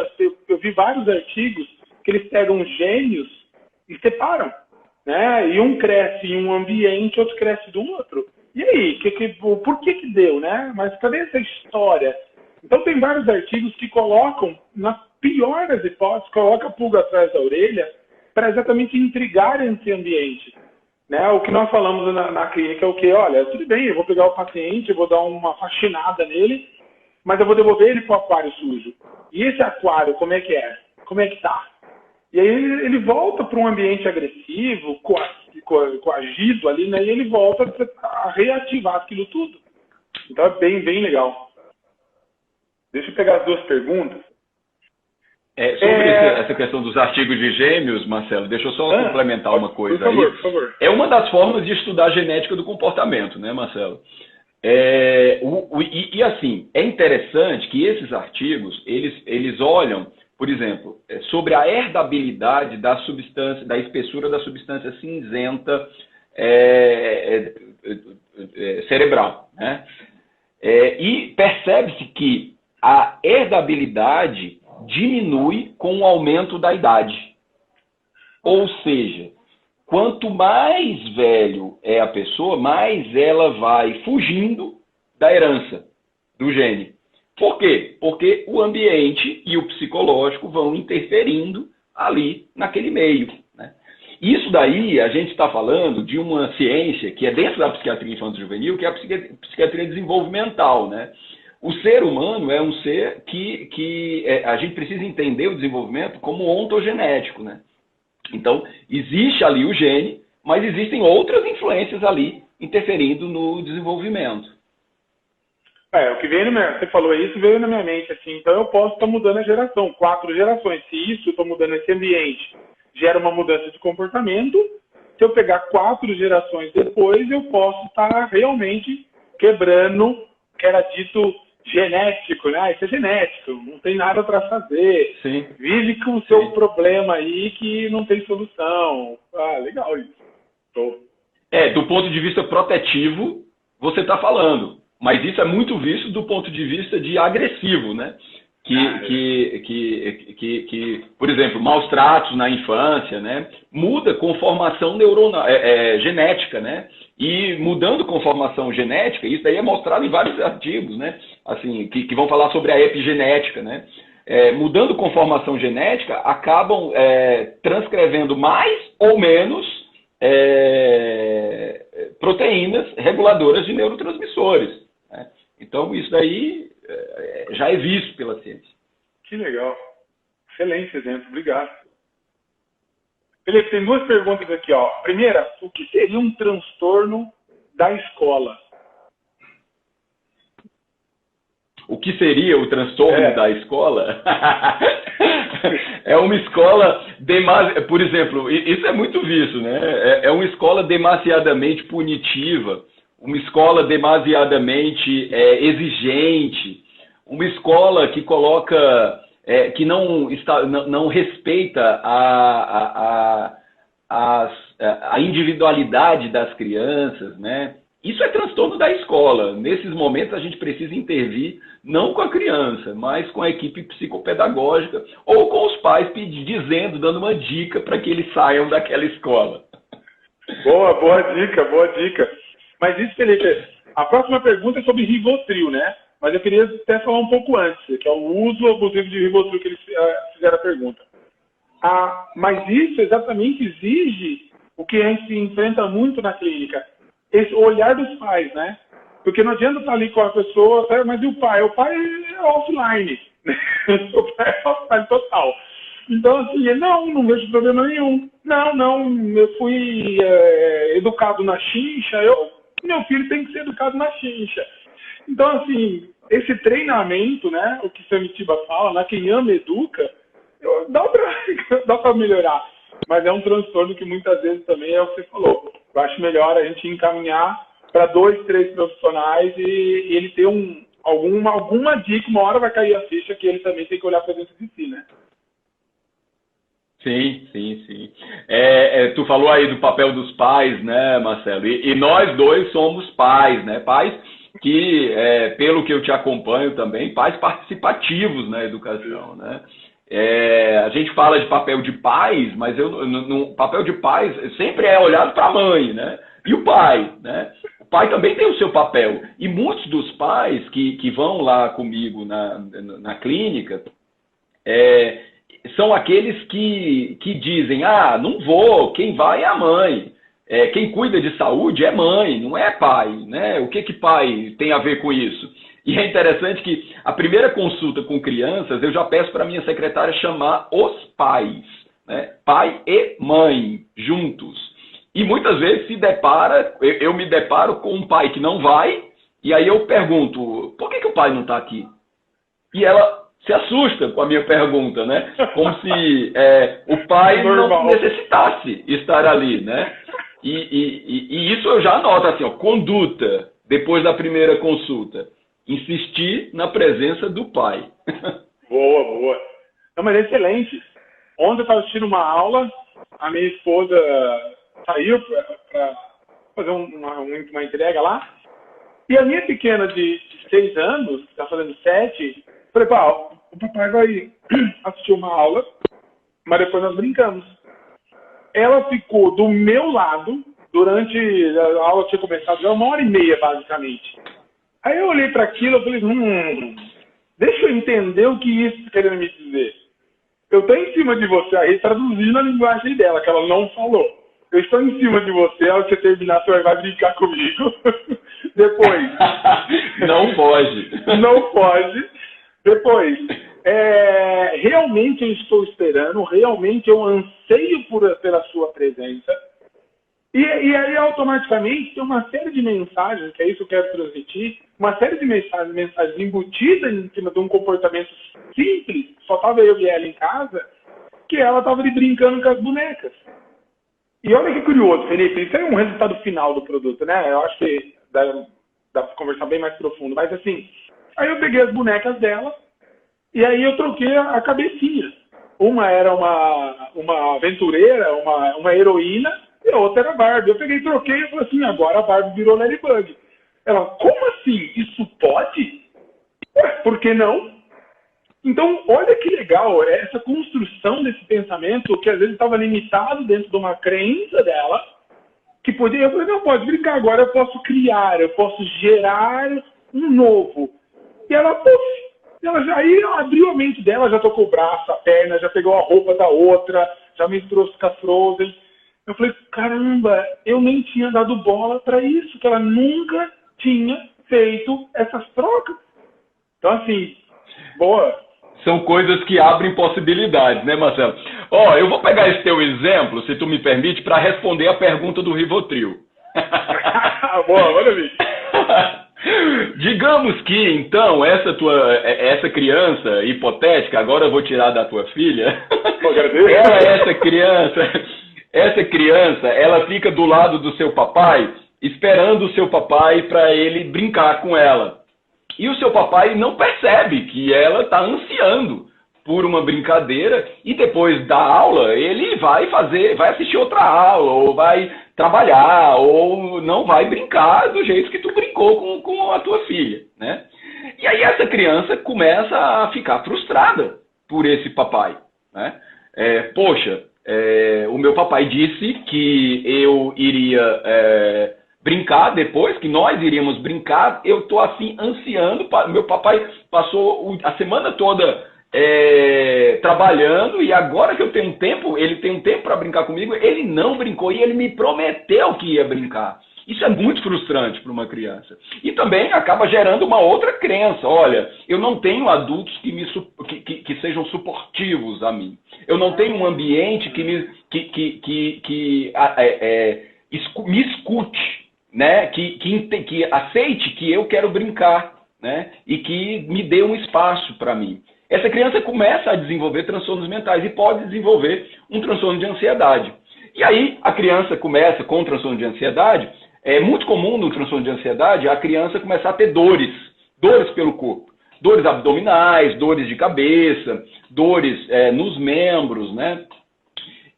Speaker 2: Eu vi vários artigos que eles pegam gênios e separam, né? E um cresce em um ambiente, outro cresce do outro. E aí, por que deu, né? Mas cadê essa história? Então tem vários artigos que colocam, na pior das hipóteses, coloca a pulga atrás da orelha para exatamente intrigar esse ambiente, né? O que nós falamos na clínica é o que, olha, tudo bem, eu vou pegar o paciente, eu vou dar uma faxinada nele, mas eu vou devolver ele para o aquário sujo. E esse aquário, como é que é? Como é que tá? E aí ele volta para um ambiente agressivo, coagido ali, né? E ele volta a reativar aquilo tudo. Então é bem, bem legal. Deixa eu pegar as duas perguntas.
Speaker 3: Sobre essa questão dos artigos de gêmeos, Marcelo, deixa eu só complementar uma coisa aí.
Speaker 2: Por favor.
Speaker 3: É uma das formas de estudar a genética do comportamento, né, Marcelo? E assim, é interessante que esses artigos, eles olham, por exemplo, sobre a herdabilidade da substância, da espessura da substância cinzenta cerebral, né? E percebe-se que a herdabilidade diminui com o aumento da idade. Ou seja, quanto mais velho é a pessoa, mais ela vai fugindo da herança do gene. Por quê? Porque o ambiente e o psicológico vão interferindo ali naquele meio, né? Isso daí, a gente está falando de uma ciência que é dentro da psiquiatria infanto-juvenil, que é a psiquiatria desenvolvimental, né? O ser humano é um ser que a gente precisa entender o desenvolvimento como ontogenético, né? Então, existe ali o gene, mas existem outras influências ali interferindo no desenvolvimento.
Speaker 2: O que veio você falou isso, veio na minha mente, assim, então eu posso estar mudando a geração, 4 gerações. Se isso, eu estou mudando esse ambiente, gera uma mudança de comportamento, se eu pegar 4 gerações depois, eu posso estar realmente quebrando o que era dito genético, né? Isso é genético, não tem nada para fazer.
Speaker 3: Sim.
Speaker 2: Vive com o seu problema aí que não tem solução. Legal isso.
Speaker 3: Do ponto de vista protetivo, você está falando. Mas isso é muito visto do ponto de vista de agressivo, né? Por exemplo, maus tratos na infância, né? Muda com formação neuronal, genética, né? E mudando com formação genética, isso daí é mostrado em vários artigos, né? Assim, que vão falar sobre a epigenética, né? Mudando com formação genética, acabam transcrevendo mais ou menos proteínas reguladoras de neurotransmissores, né? Então, isso daí já é visto pela ciência.
Speaker 2: Que legal. Excelente exemplo. Obrigado. Felipe, tem duas perguntas aqui, ó. Primeira, o que seria um transtorno da escola?
Speaker 3: O que seria o transtorno da escola? É uma escola por exemplo, isso é muito visto, né? É uma escola demasiadamente punitiva, uma escola demasiadamente exigente, uma escola que coloca, que não respeita a individualidade das crianças, né? Isso é transtorno da escola. Nesses momentos a gente precisa intervir não com a criança, mas com a equipe psicopedagógica ou com os pais dizendo, dando uma dica para que eles saiam daquela escola.
Speaker 2: Boa dica, boa dica. Mas isso, Felipe, a próxima pergunta é sobre Rivotril, né? Mas eu queria até falar um pouco antes, que é o uso abusivo de Rivotril que eles fizeram a pergunta. Mas isso exatamente exige o que a gente enfrenta muito na clínica, esse olhar dos pais, né? Porque não adianta estar ali com a pessoa, mas e o pai? O pai é offline, né? O pai é offline total. Então, assim, não vejo problema nenhum. Não, eu fui educado na chincha, meu filho tem que ser educado na chincha. Então, assim, esse treinamento, né, o que o Samitiba fala, né, quem ama educa, dá para melhorar. Mas é um transtorno que muitas vezes também é o que você falou. Eu acho melhor a gente encaminhar para 2, 3 profissionais e ele ter alguma dica, uma hora vai cair a ficha que ele também tem que olhar para dentro de si, né?
Speaker 3: Sim. Tu falou aí do papel dos pais, né, Marcelo? E nós dois somos pais, né? Pais que, pelo que eu te acompanho também, pais participativos na educação, né? A gente fala de papel de pais, mas no papel de pais sempre é olhado para a mãe, né? E o pai, né? O pai também tem o seu papel. E muitos dos pais que vão lá comigo na clínica são aqueles que dizem, não vou, quem vai é a mãe. Quem cuida de saúde é mãe, não é pai, né? O que pai tem a ver com isso? E é interessante que a primeira consulta com crianças, eu já peço para a minha secretária chamar os pais, né? Pai e mãe, juntos. E muitas vezes eu me deparo com um pai que não vai, e aí eu pergunto, por que o pai não está aqui? E ela se assusta com a minha pergunta, né? Como se o pai não necessitasse estar ali, né? E isso eu já anoto assim, conduta, depois da primeira consulta. Insistir na presença do pai.
Speaker 2: Boa. Não, mas é excelente. Ontem eu estava assistindo uma aula, a minha esposa saiu para fazer uma entrega lá, e a minha pequena de 6 anos, que está fazendo 7, falei, o papai vai assistir uma aula, mas depois nós brincamos. Ela ficou do meu lado durante a aula, tinha começado já 1h30, basicamente. Aí eu olhei para aquilo e falei, deixa eu entender o que isso está querendo me dizer. Eu estou em cima de você aí, traduzindo a linguagem dela, que ela não falou. Eu estou em cima de você, ao você terminar, você vai brincar comigo. Depois.
Speaker 3: Não pode.
Speaker 2: Não pode. Depois, realmente eu estou esperando, realmente eu anseio pela sua presença. E aí, automaticamente, tem uma série de mensagens, que é isso que eu quero transmitir, uma série de mensagens embutidas em cima de um comportamento simples, só estava eu e ela em casa, que ela estava ali brincando com as bonecas. E olha que curioso, Felipe, isso é um resultado final do produto, né? Eu acho que dá para conversar bem mais profundo, mas assim, aí eu peguei as bonecas dela, e aí eu troquei a cabecinha. Uma era uma aventureira, uma heroína, e a outra era a Barbie. Eu peguei, troquei e falei assim, agora a Barbie virou Ladybug. Ela, como assim? Isso pode? Ué, por que não? Então, olha que legal, essa construção desse pensamento, que às vezes estava limitado dentro de uma crença dela, que podia, eu falei, não, pode brincar, agora eu posso criar, eu posso gerar um novo. E ela, ela já abriu a mente dela, já tocou o braço, a perna, já pegou a roupa da outra, já misturou com a Frozen. Eu falei, caramba, eu nem tinha dado bola para isso, que ela nunca tinha feito essas trocas. Então, assim, boa.
Speaker 3: São coisas que abrem possibilidades, né, Marcelo? Eu vou pegar esse teu exemplo, se tu me permite, para responder a pergunta do Rivotril.
Speaker 2: Boa, manda ver.
Speaker 3: Digamos que, então, essa criança hipotética, agora eu vou tirar da tua filha, essa criança, ela fica do lado do seu papai, esperando o seu papai para ele brincar com ela. E o seu papai não percebe que ela está ansiando por uma brincadeira, e depois da aula ele vai assistir outra aula, ou vai trabalhar, ou não vai brincar do jeito que tu brincou com a tua filha, né? E aí essa criança começa a ficar frustrada por esse papai, né? Poxa, o meu papai disse que eu iria brincar depois, que nós iríamos brincar, eu estou assim ansiando, meu papai passou a semana toda trabalhando, e agora que eu tenho tempo, ele tem um tempo para brincar comigo, ele não brincou e ele me prometeu que ia brincar. Isso é muito frustrante para uma criança. E também acaba gerando uma outra crença. Olha, eu não tenho adultos que sejam suportivos a mim. Eu não tenho um ambiente que me escute, né? Que aceite que eu quero brincar, né? E que me dê um espaço para mim. Essa criança começa a desenvolver transtornos mentais e pode desenvolver um transtorno de ansiedade. E aí a criança começa com um transtorno de ansiedade. É muito comum no transtorno de ansiedade a criança começar a ter dores pelo corpo. Dores abdominais, dores de cabeça, dores nos membros, né?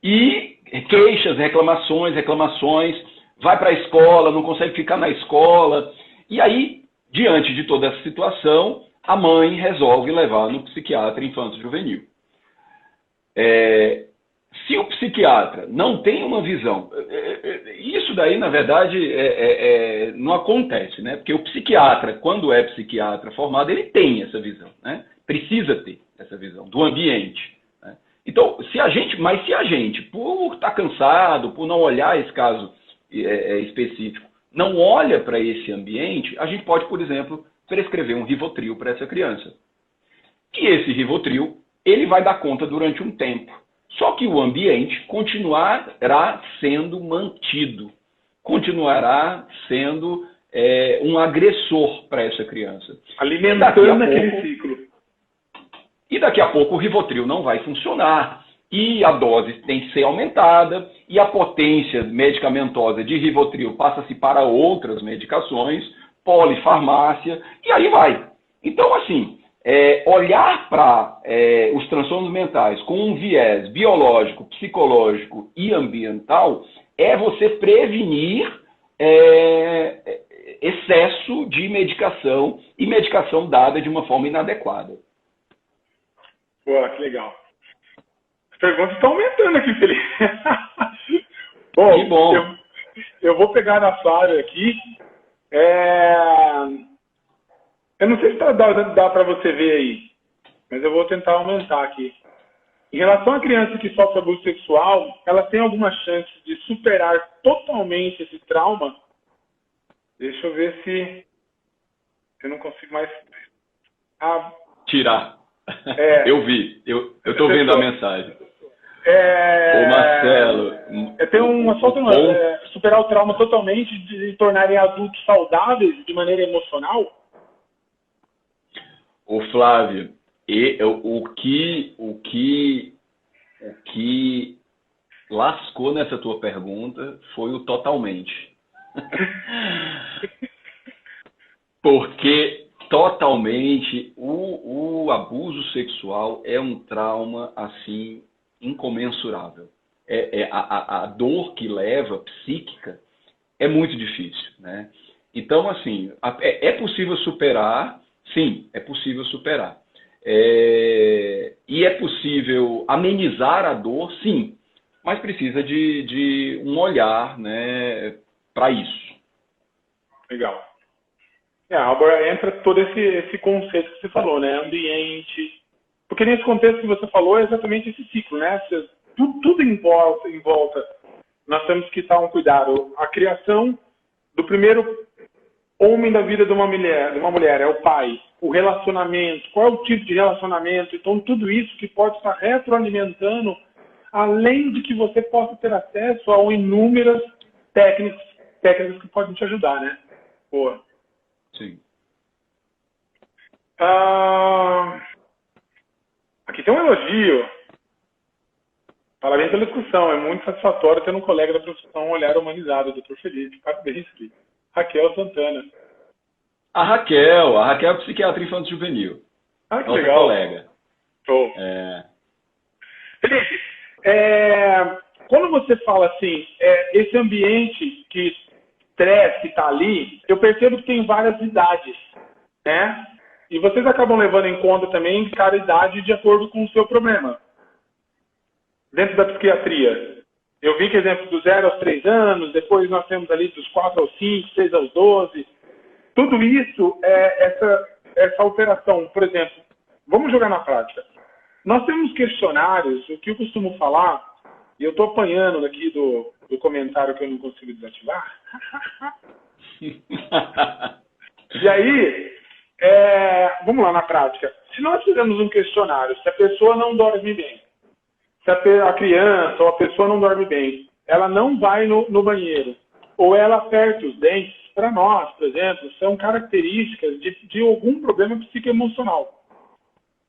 Speaker 3: E queixas, reclamações, vai para a escola, não consegue ficar na escola. E aí, diante de toda essa situação, a mãe resolve levar no psiquiatra infanto-juvenil. Se o psiquiatra não tem uma visão, isso daí, na verdade, não acontece, né? Porque o psiquiatra, quando é psiquiatra formado, ele tem essa visão, né? Precisa ter essa visão do ambiente, né? Então, se a gente, por estar cansado, por não olhar esse caso específico, não olha para esse ambiente, a gente pode, por exemplo, prescrever um Rivotril para essa criança. E esse Rivotril, ele vai dar conta durante um tempo. Só que o ambiente continuará sendo mantido, continuará sendo um agressor para essa criança.
Speaker 2: Alimentando aquele ciclo.
Speaker 3: E daqui a pouco o Rivotril não vai funcionar. E a dose tem que ser aumentada, e a potência medicamentosa de Rivotril passa-se para outras medicações, polifarmácia, e aí vai. Então, assim, olhar para os transtornos mentais com um viés biológico, psicológico e ambiental é você prevenir excesso de medicação e medicação dada de uma forma inadequada.
Speaker 2: Pô, que legal. As perguntas estão aumentando aqui, Felipe.
Speaker 3: Que bom.
Speaker 2: Eu vou pegar na sua área aqui. Eu não sei se dá para você ver aí, mas eu vou tentar aumentar aqui. Em relação à criança que sofre abuso sexual, ela tem alguma chance de superar totalmente esse trauma? Deixa eu ver se eu não consigo mais...
Speaker 3: Tirar. Eu vi. Eu estou vendo a mensagem. Ô Marcelo...
Speaker 2: superar o trauma totalmente, de tornarem adultos saudáveis de maneira emocional?
Speaker 3: Ô Flávio, o que lascou nessa tua pergunta foi o totalmente. Porque totalmente o abuso sexual é um trauma assim incomensurável. A dor que leva, psíquica, é muito difícil, né? Então, assim, é possível superar. Sim, é possível superar. E é possível amenizar a dor, sim, mas precisa de um olhar, né, para isso.
Speaker 2: Legal. Agora entra todo esse conceito que você falou, né? Ambiente. Porque nesse contexto que você falou é exatamente esse ciclo, né? Tudo em volta. Nós temos que estar um cuidado. A criação do primeiro homem da vida de uma mulher é o pai. O relacionamento, qual é o tipo de relacionamento? Então, tudo isso que pode estar retroalimentando, além de que você possa ter acesso a inúmeras técnicas que podem te ajudar, né? Boa.
Speaker 3: Sim.
Speaker 2: Aqui tem um elogio. Parabéns pela discussão. É muito satisfatório ter um colega da profissão olhar humanizado, Dr. Felipe. Parabéns, Felipe. Raquel Santana.
Speaker 3: A Raquel é psiquiatra infanto-juvenil.
Speaker 2: Que
Speaker 3: nossa
Speaker 2: legal.
Speaker 3: Colega.
Speaker 2: Tô. Felipe, quando você fala assim, esse ambiente que estresse que está ali, eu percebo que tem várias idades, né? E vocês acabam levando em conta também cada idade de acordo com o seu problema. Dentro da psiquiatria, eu vi que exemplo do 0 aos 3 anos, depois nós temos ali dos 4 aos 5, 6 aos 12. Tudo isso, essa alteração, por exemplo, vamos jogar na prática. Nós temos questionários, o que eu costumo falar, e eu estou apanhando daqui do comentário que eu não consigo desativar. E aí, vamos lá na prática. Se nós fizermos um questionário, se a pessoa não dorme bem, se a criança ou a pessoa não dorme bem, ela não vai no banheiro, ou ela aperta os dentes, para nós, por exemplo, são características de algum problema psicoemocional.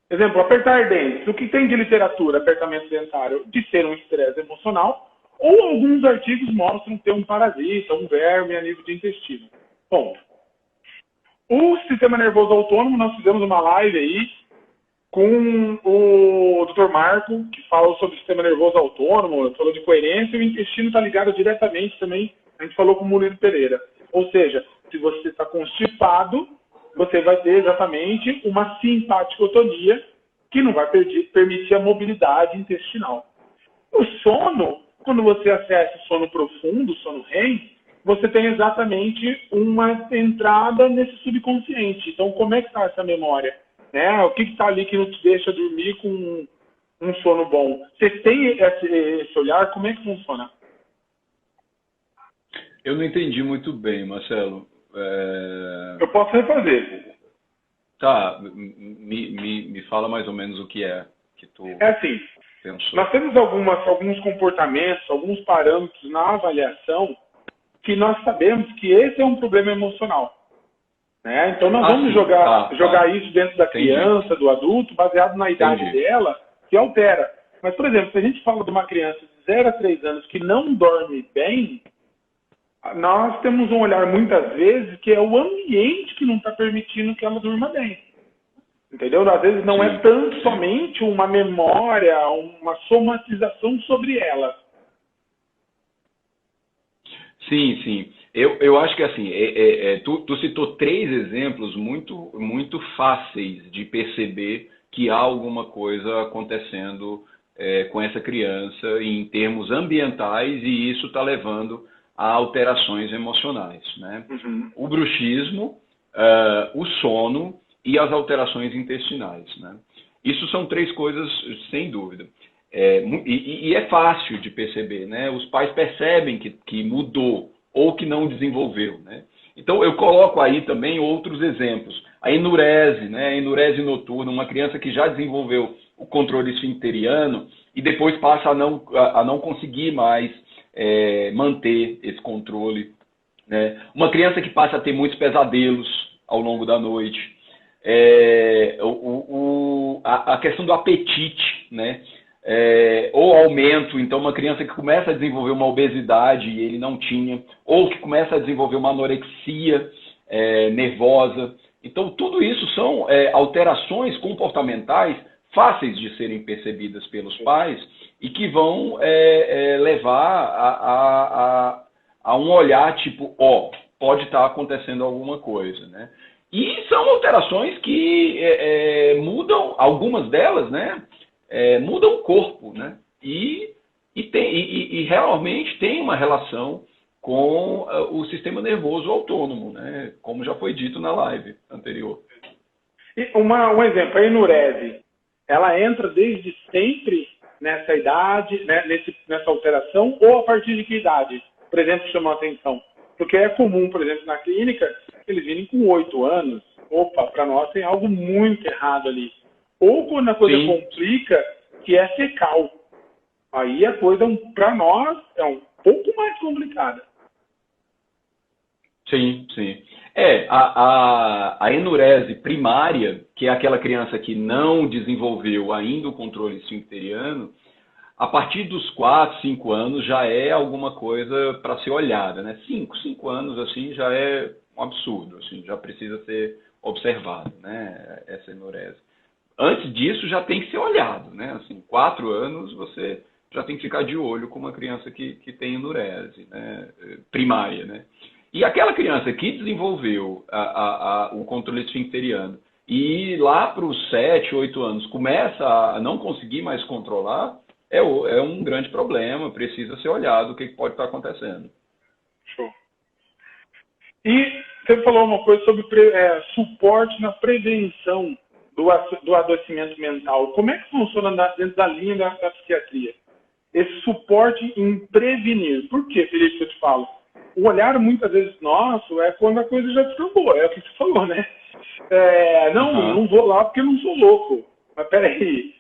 Speaker 2: Exemplo, apertar dentes. O que tem de literatura, apertamento dentário, de ser um estresse emocional, ou alguns artigos mostram ter um parasita, um verme a nível de intestino. Ponto. O sistema nervoso autônomo, nós fizemos uma live aí com o Dr. Marco, que falou sobre o sistema nervoso autônomo, falou de coerência, e o intestino está ligado diretamente também, a gente falou com o Murilo Pereira. Ou seja, se você está constipado, você vai ter exatamente uma simpaticotonia que não vai permitir a mobilidade intestinal. O sono, quando você acessa o sono profundo, o sono REM, você tem exatamente uma entrada nesse subconsciente. Então, como é que está essa memória? Né? O que está ali que não te deixa dormir com um sono bom? Você tem esse olhar? Como é que funciona?
Speaker 3: Eu não entendi muito bem, Marcelo.
Speaker 2: Eu posso refazer.
Speaker 3: Tá, me fala mais ou menos o que é que tu
Speaker 2: assim,
Speaker 3: pensou.
Speaker 2: Nós temos alguns comportamentos, alguns parâmetros na avaliação que nós sabemos que esse é um problema emocional. Né? Então nós vamos jogar isso dentro da criança, do adulto, baseado na idade dela, que altera. Mas, por exemplo, se a gente fala de uma criança de 0 a 3 anos que não dorme bem, nós temos um olhar muitas vezes que é o ambiente que não está permitindo que ela durma bem. Entendeu? Às vezes não é tanto somente uma memória, uma somatização sobre ela.
Speaker 3: Sim, sim. Eu acho que assim, tu citou 3 exemplos muito fáceis de perceber que há alguma coisa acontecendo com essa criança em termos ambientais, e isso está levando a alterações emocionais, né?
Speaker 2: Uhum.
Speaker 3: O bruxismo, o sono e as alterações intestinais, né? Isso são 3 coisas, sem dúvida. E é fácil de perceber, né? Os pais percebem que mudou ou que não desenvolveu, né? Então, eu coloco aí também outros exemplos. A enurese, né? A enurese noturna, uma criança que já desenvolveu o controle esfincteriano e depois passa a não conseguir mais manter esse controle, né? Uma criança que passa a ter muitos pesadelos ao longo da noite. A questão do apetite, né? Ou aumento, então uma criança que começa a desenvolver uma obesidade e ele não tinha, ou que começa a desenvolver uma anorexia nervosa. Então tudo isso são alterações comportamentais fáceis de serem percebidas pelos pais e que vão levar a um olhar tipo, pode estar acontecendo alguma coisa, né? E são alterações que mudam, algumas delas, né? Mudam o corpo, né? E realmente tem uma relação com o sistema nervoso autônomo, né? Como já foi dito na live anterior.
Speaker 2: E um exemplo, a enurese, ela entra desde sempre nessa idade, né, nessa alteração, ou a partir de que idade, por exemplo, chamou a atenção? Porque é comum, por exemplo, na clínica, eles virem com 8 anos. Opa, para nós tem algo muito errado ali. Ou quando a coisa complica, que é fecal. Aí a coisa, para nós, é um pouco mais complicada.
Speaker 3: Sim, sim. A enurese primária, que é aquela criança que não desenvolveu ainda o controle esfincteriano, a partir dos 4, 5 anos já é alguma coisa para ser olhada, né? 5 anos assim já é um absurdo, assim, já precisa ser observado, né? Essa enurese. Antes disso, já tem que ser olhado, né? Assim, 4 anos, você já tem que ficar de olho com uma criança que tem enurese, né? Primária, né? E aquela criança que desenvolveu o controle esfincteriano e lá para os 7, 8 anos começa a não conseguir mais controlar, é um grande problema, precisa ser olhado o que pode estar acontecendo.
Speaker 2: Show. E você falou uma coisa sobre suporte na prevenção do adoecimento mental. Como é que funciona dentro da linha da psiquiatria? Esse suporte em prevenir. Por quê, Felipe, que eu te falo? O olhar, muitas vezes, nosso, é quando a coisa já descambou. É o que você falou, né? Não vou lá porque não sou louco. Mas peraí.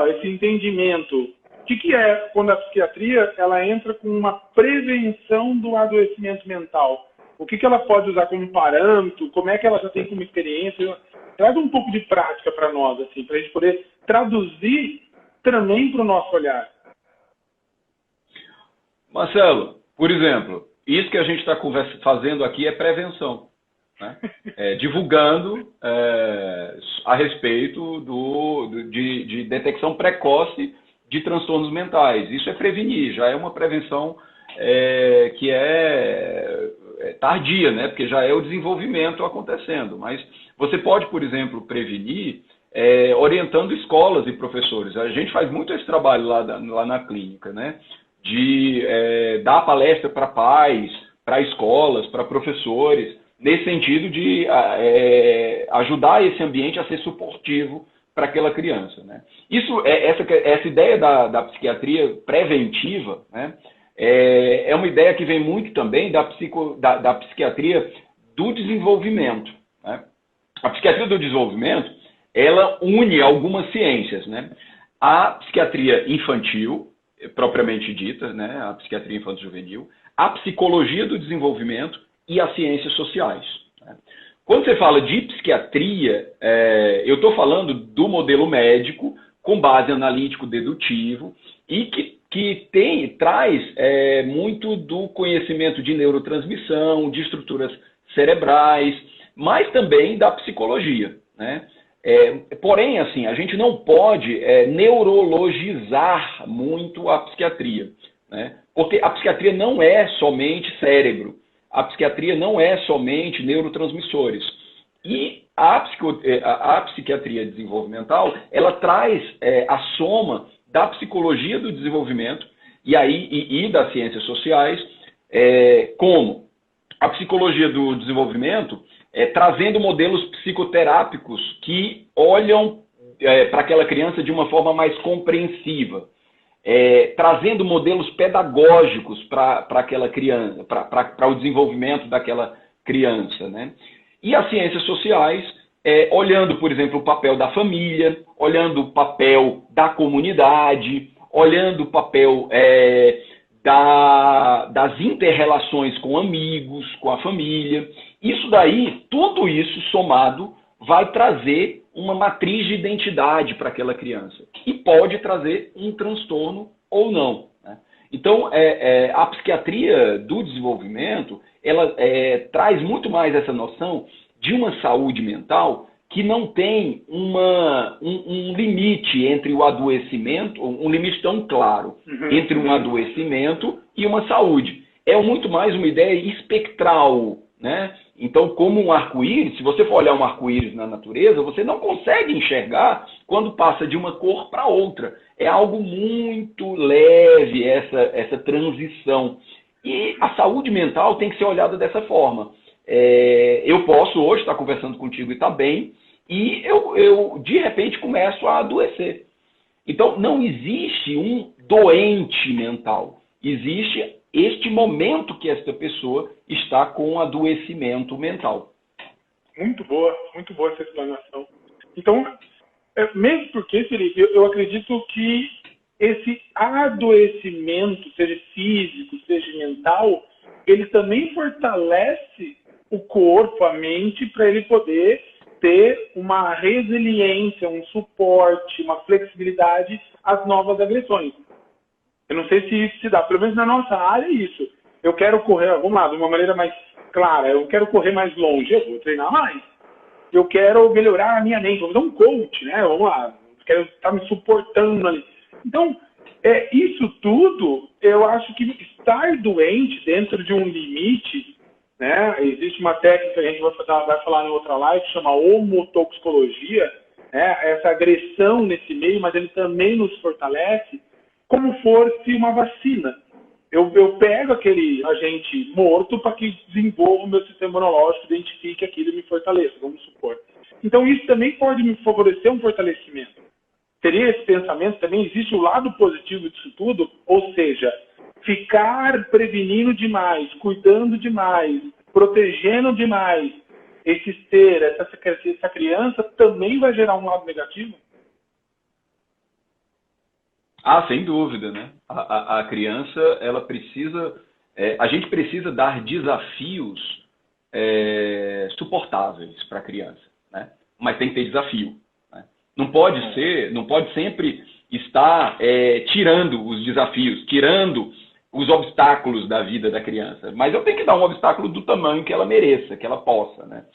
Speaker 2: Esse entendimento. O que é quando a psiquiatria ela entra com uma prevenção do adoecimento mental? O que ela pode usar como parâmetro? Como é que ela já tem como experiência? Traz um pouco de prática para nós, assim, para a gente poder traduzir também para o nosso olhar.
Speaker 3: Marcelo, por exemplo, isso que a gente está fazendo aqui é prevenção, né? Divulgando a respeito de detecção precoce de transtornos mentais. Isso é prevenir, já é uma prevenção que é tardia, né? Porque já é o desenvolvimento acontecendo. Mas você pode, por exemplo, prevenir orientando escolas e professores. A gente faz muito esse trabalho lá na clínica, né? De dar palestra para pais, para escolas, para professores, nesse sentido de ajudar esse ambiente a ser suportivo para aquela criança, né? Essa ideia da psiquiatria preventiva, né? É uma ideia que vem muito também da psiquiatria do desenvolvimento, né? A psiquiatria do desenvolvimento, ela une algumas ciências, né? A psiquiatria infantil, propriamente dita, né? A psiquiatria infanto-juvenil, a psicologia do desenvolvimento e as ciências sociais, né? Quando você fala de psiquiatria, eu estou falando do modelo médico com base analítico-dedutivo e que traz muito do conhecimento de neurotransmissão, de estruturas cerebrais, mas também da psicologia, né? Porém, assim, a gente não pode neurologizar muito a psiquiatria, né? Porque a psiquiatria não é somente cérebro, a psiquiatria não é somente neurotransmissores. E a psiquiatria desenvolvimental, ela traz a soma da psicologia do desenvolvimento e das ciências sociais, como a psicologia do desenvolvimento, trazendo modelos psicoterápicos que olham para aquela criança de uma forma mais compreensiva, trazendo modelos pedagógicos para aquela criança, para o desenvolvimento daquela criança, né? E as ciências sociais, olhando, por exemplo, o papel da família, olhando o papel da comunidade, olhando o papel das inter-relações com amigos, com a família. Isso daí, tudo isso somado, vai trazer uma matriz de identidade para aquela criança. E pode trazer um transtorno ou não, né? Então, a psiquiatria do desenvolvimento, ela traz muito mais essa noção de uma saúde mental que não tem um limite entre o adoecimento, um limite tão claro entre um adoecimento e uma saúde. É muito mais uma ideia espectral, né? Então, como um arco-íris, se você for olhar um arco-íris na natureza, você não consegue enxergar quando passa de uma cor para outra. É algo muito leve essa transição. E a saúde mental tem que ser olhada dessa forma. Eu posso hoje estar conversando contigo e estar bem, e eu de repente começo a adoecer. Então, não existe um doente mental. Existe este momento que esta pessoa está com adoecimento mental.
Speaker 2: Muito boa essa explanação. Então, mesmo porque, Felipe, eu acredito que esse adoecimento, seja físico, seja mental, ele também fortalece o corpo, a mente, para ele poder ter uma resiliência, um suporte, uma flexibilidade às novas agressões. Eu não sei se isso se dá, pelo menos na nossa área é isso. Eu quero correr, vamos lá, de uma maneira mais clara, eu quero correr mais longe, eu vou treinar mais. eu quero melhorar a minha mente, vou fazer um coach, né? Vamos lá, eu quero estar me suportando ali. Então, isso tudo, eu acho que estar doente dentro de um limite, né? Existe uma técnica que a gente vai falar em outra live, que chama homotoxicologia, né? Essa agressão nesse meio, mas ele também nos fortalece, como fosse uma vacina. Eu pego aquele agente morto para que desenvolva o meu sistema imunológico, identifique aquilo e me fortaleça, vamos supor. Então, isso também pode me favorecer um fortalecimento. Seria esse pensamento também? Existe o lado positivo disso tudo? Ou seja, ficar prevenindo demais, cuidando demais, protegendo demais esse ser, essa criança, também vai gerar um lado negativo?
Speaker 3: Ah, sem dúvida, né? A criança, ela precisa... a gente precisa dar desafios suportáveis para a criança, né? Mas tem que ter desafio, né? Não pode sempre estar tirando os desafios, tirando os obstáculos da vida da criança. Mas eu tenho que dar um obstáculo do tamanho que ela mereça, que ela possa, né?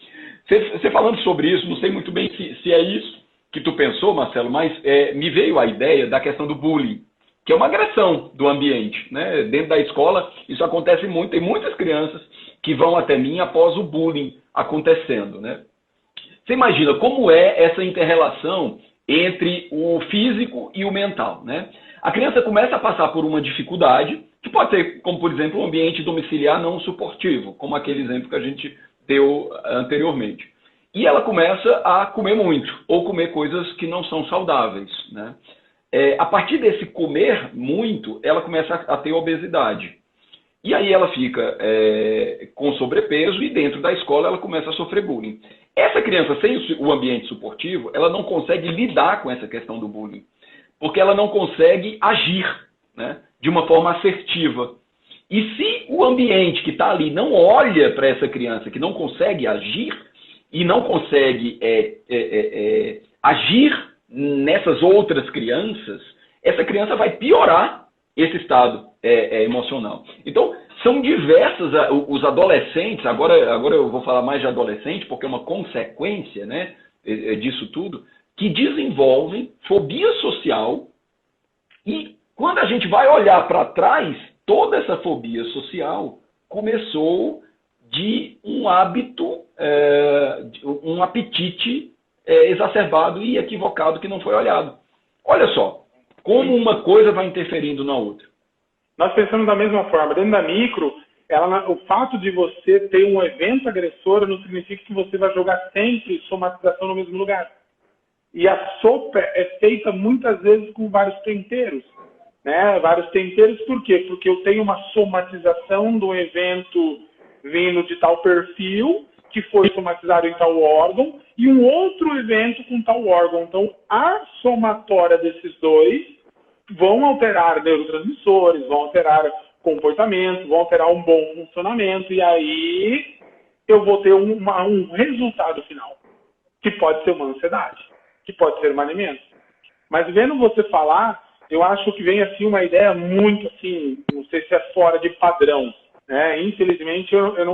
Speaker 3: Você falando sobre isso, não sei muito bem se é isso que tu pensou, Marcelo, mas me veio a ideia da questão do bullying, que é uma agressão do ambiente, né? Dentro da escola, isso acontece muito, tem muitas crianças que vão até mim após o bullying acontecendo, né? Você imagina como é essa inter-relação entre o físico e o mental, né? A criança começa a passar por uma dificuldade, que pode ser, como por exemplo, um ambiente domiciliar não suportivo, como aquele exemplo que a gente deu anteriormente. E ela começa a comer muito, ou comer coisas que não são saudáveis, né? A partir desse comer muito, ela começa a ter obesidade. E aí ela fica com sobrepeso e dentro da escola ela começa a sofrer bullying. Essa criança sem o ambiente suportivo, ela não consegue lidar com essa questão do bullying, porque ela não consegue agir, né, de uma forma assertiva. E se o ambiente que está ali não olha para essa criança que não consegue agir, e não consegue agir nessas outras crianças, essa criança vai piorar esse estado emocional. Então, são diversas os adolescentes, agora eu vou falar mais de adolescente, porque é uma consequência, né, disso tudo, que desenvolvem fobia social, e quando a gente vai olhar para trás, toda essa fobia social começou de um hábito, um apetite exacerbado e equivocado que não foi olhado. Olha só, como uma coisa vai interferindo na outra.
Speaker 2: Nós pensamos da mesma forma. Dentro da micro, o fato de você ter um evento agressor não significa que você vai jogar sempre somatização no mesmo lugar. E a sopa é feita muitas vezes com vários temperos, né? Vários temperos, por quê? Porque eu tenho uma somatização do evento vindo de tal perfil, que foi somatizado em tal órgão, e um outro evento com tal órgão. Então, a somatória desses dois vão alterar neurotransmissores, vão alterar comportamento, vão alterar um bom funcionamento, e aí eu vou ter um resultado final, que pode ser uma ansiedade, que pode ser uma anemia. Mas vendo você falar, eu acho que vem assim uma ideia muito assim, não sei se é fora de padrão, né? Infelizmente eu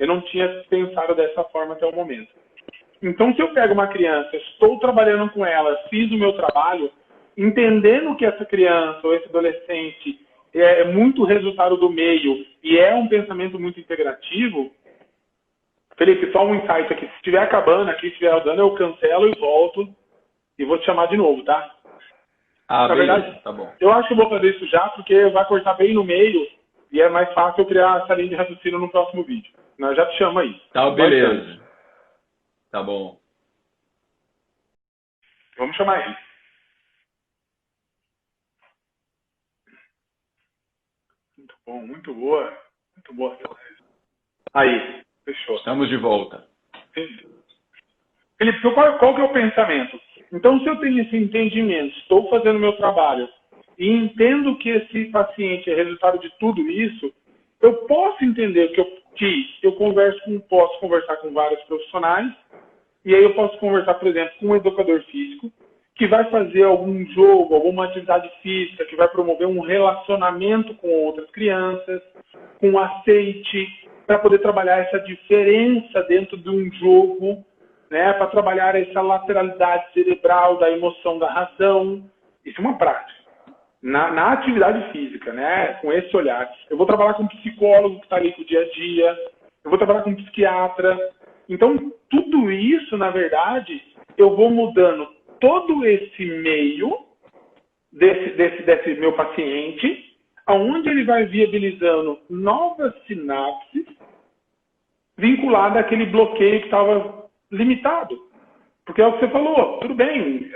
Speaker 2: não tinha pensado dessa forma até o momento. Então, se eu pego uma criança, estou trabalhando com ela, fiz o meu trabalho, entendendo que essa criança ou esse adolescente é muito resultado do meio e é um pensamento muito integrativo, Felipe, só um insight aqui. Se estiver acabando aqui, se estiver rodando, eu cancelo e volto e vou te chamar de novo, tá?
Speaker 3: Ah,
Speaker 2: na
Speaker 3: beleza,
Speaker 2: verdade,
Speaker 3: tá bom.
Speaker 2: Eu acho que eu vou fazer isso já, porque vai cortar bem no meio e é mais fácil eu criar essa linha de raciocínio no próximo vídeo. Eu já te chamo aí.
Speaker 3: Tá, beleza. Tá bom.
Speaker 2: Vamos chamar aí. Muito bom, muito boa. Muito boa essa live. Aí, fechou.
Speaker 3: Estamos de volta.
Speaker 2: Felipe, qual que é o pensamento? Então, se eu tenho esse entendimento, estou fazendo o meu trabalho e entendo que esse paciente é resultado de tudo isso, eu posso entender que eu posso conversar com vários profissionais, e aí eu posso conversar, por exemplo, com um educador físico, que vai fazer algum jogo, alguma atividade física, que vai promover um relacionamento com outras crianças, com aceite, para poder trabalhar essa diferença dentro de um jogo, né, para trabalhar essa lateralidade cerebral da emoção da razão. Isso é uma prática. Na atividade física, né, com esse olhar. Eu vou trabalhar com um psicólogo que está ali com o dia a dia, eu vou trabalhar com um psiquiatra. Então, tudo isso, na verdade, eu vou mudando todo esse meio desse meu paciente, aonde ele vai viabilizando novas sinapses vinculadas àquele bloqueio que estava limitado. Porque é o que você falou, tudo bem,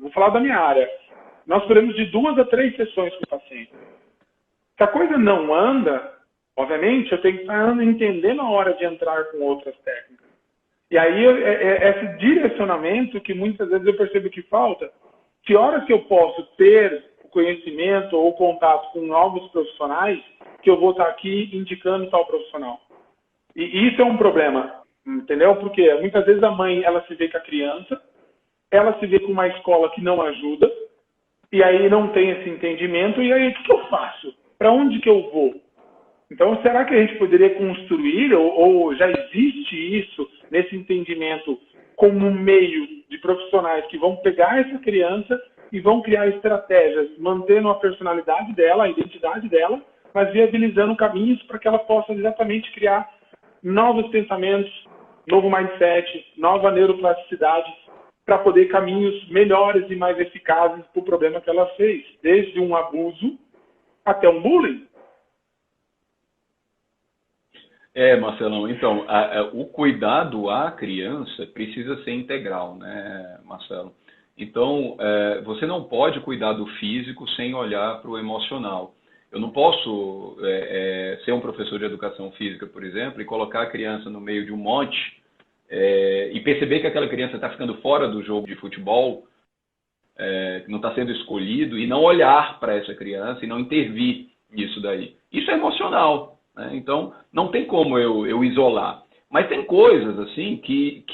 Speaker 2: vou falar da minha área. Nós teremos de 2 a 3 sessões com o paciente. Se a coisa não anda, obviamente, eu tenho que estar entendendo a hora de entrar com outras técnicas. E aí, esse direcionamento que muitas vezes eu percebo que falta, que horas que eu posso ter o conhecimento ou contato com novos profissionais, que eu vou estar aqui indicando tal profissional. E isso é um problema, entendeu? Porque muitas vezes a mãe, ela se vê com a criança, ela se vê com uma escola que não ajuda, e aí não tem esse entendimento, e aí o que eu faço? Para onde que eu vou? Então, será que a gente poderia construir, ou já existe isso, nesse entendimento, como um meio de profissionais que vão pegar essa criança e vão criar estratégias, mantendo a personalidade dela, a identidade dela, mas viabilizando caminhos para que ela possa exatamente criar novos pensamentos, novo mindset, nova neuroplasticidade, para poder caminhos melhores e mais eficazes para o problema que ela fez, desde um abuso até um bullying.
Speaker 3: Marcelão, então, o cuidado à criança precisa ser integral, né, Marcelo? Então, você não pode cuidar do físico sem olhar para o emocional. Eu não posso ser um professor de educação física, por exemplo, e colocar a criança no meio de um monte e perceber que aquela criança está ficando fora do jogo de futebol, que não está sendo escolhido, e não olhar para essa criança e não intervir nisso daí. Isso é emocional. Então, não tem como eu isolar. Mas tem coisas assim que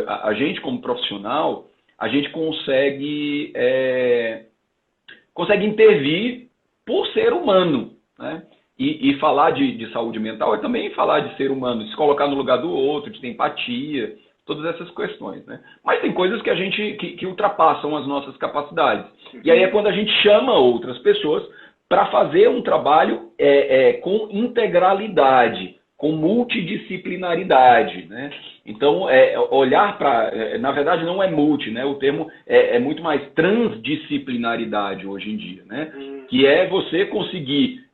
Speaker 3: a gente, como profissional, a gente consegue intervir por ser humano. Né? E falar de saúde mental é também falar de ser humano, de se colocar no lugar do outro, de ter empatia, todas essas questões. Né? Mas tem coisas que a gente que ultrapassam as nossas capacidades. E aí é quando a gente chama outras pessoas para fazer um trabalho com integralidade, com multidisciplinaridade. Né? Então, olhar para... na verdade, não é multi, né? O termo é muito mais transdisciplinaridade hoje em dia. Né? Que é você conseguir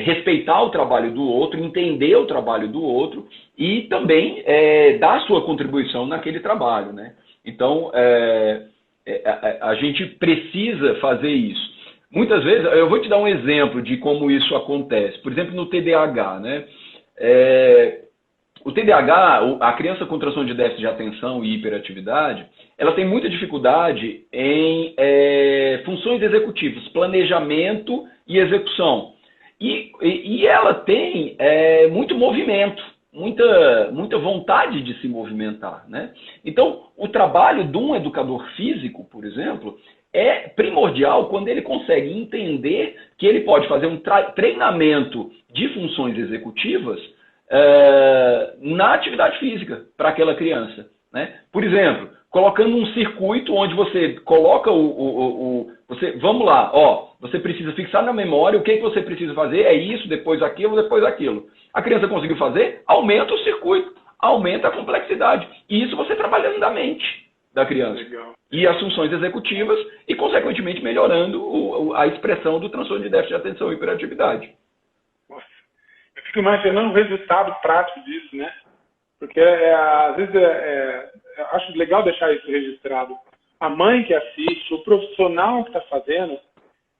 Speaker 3: respeitar o trabalho do outro, entender o trabalho do outro e também dar a sua contribuição naquele trabalho. Né? Então, a gente precisa fazer isso. Muitas vezes, eu vou te dar um exemplo de como isso acontece. Por exemplo, no TDAH, né? O TDAH, a criança com transtorno de déficit de atenção e hiperatividade, ela tem muita dificuldade em funções executivas, planejamento e execução. E ela tem muito movimento, muita vontade de se movimentar. Né? Então, o trabalho de um educador físico, por exemplo, é primordial quando ele consegue entender que ele pode fazer um treinamento de funções executivas na atividade física para aquela criança. Né? Por exemplo, colocando um circuito onde você coloca vamos lá, você precisa fixar na memória o que você precisa fazer, é isso, depois aquilo, depois aquilo. A criança conseguiu fazer, aumenta o circuito, aumenta a complexidade. E isso você trabalhando na mente da criança. Legal. E as funções executivas e, consequentemente, melhorando a expressão do transtorno de déficit de atenção e hiperatividade.
Speaker 2: Nossa, eu fico imaginando o resultado prático disso, né? Porque, às vezes, eu acho legal deixar isso registrado. A mãe que assiste, o profissional que está fazendo,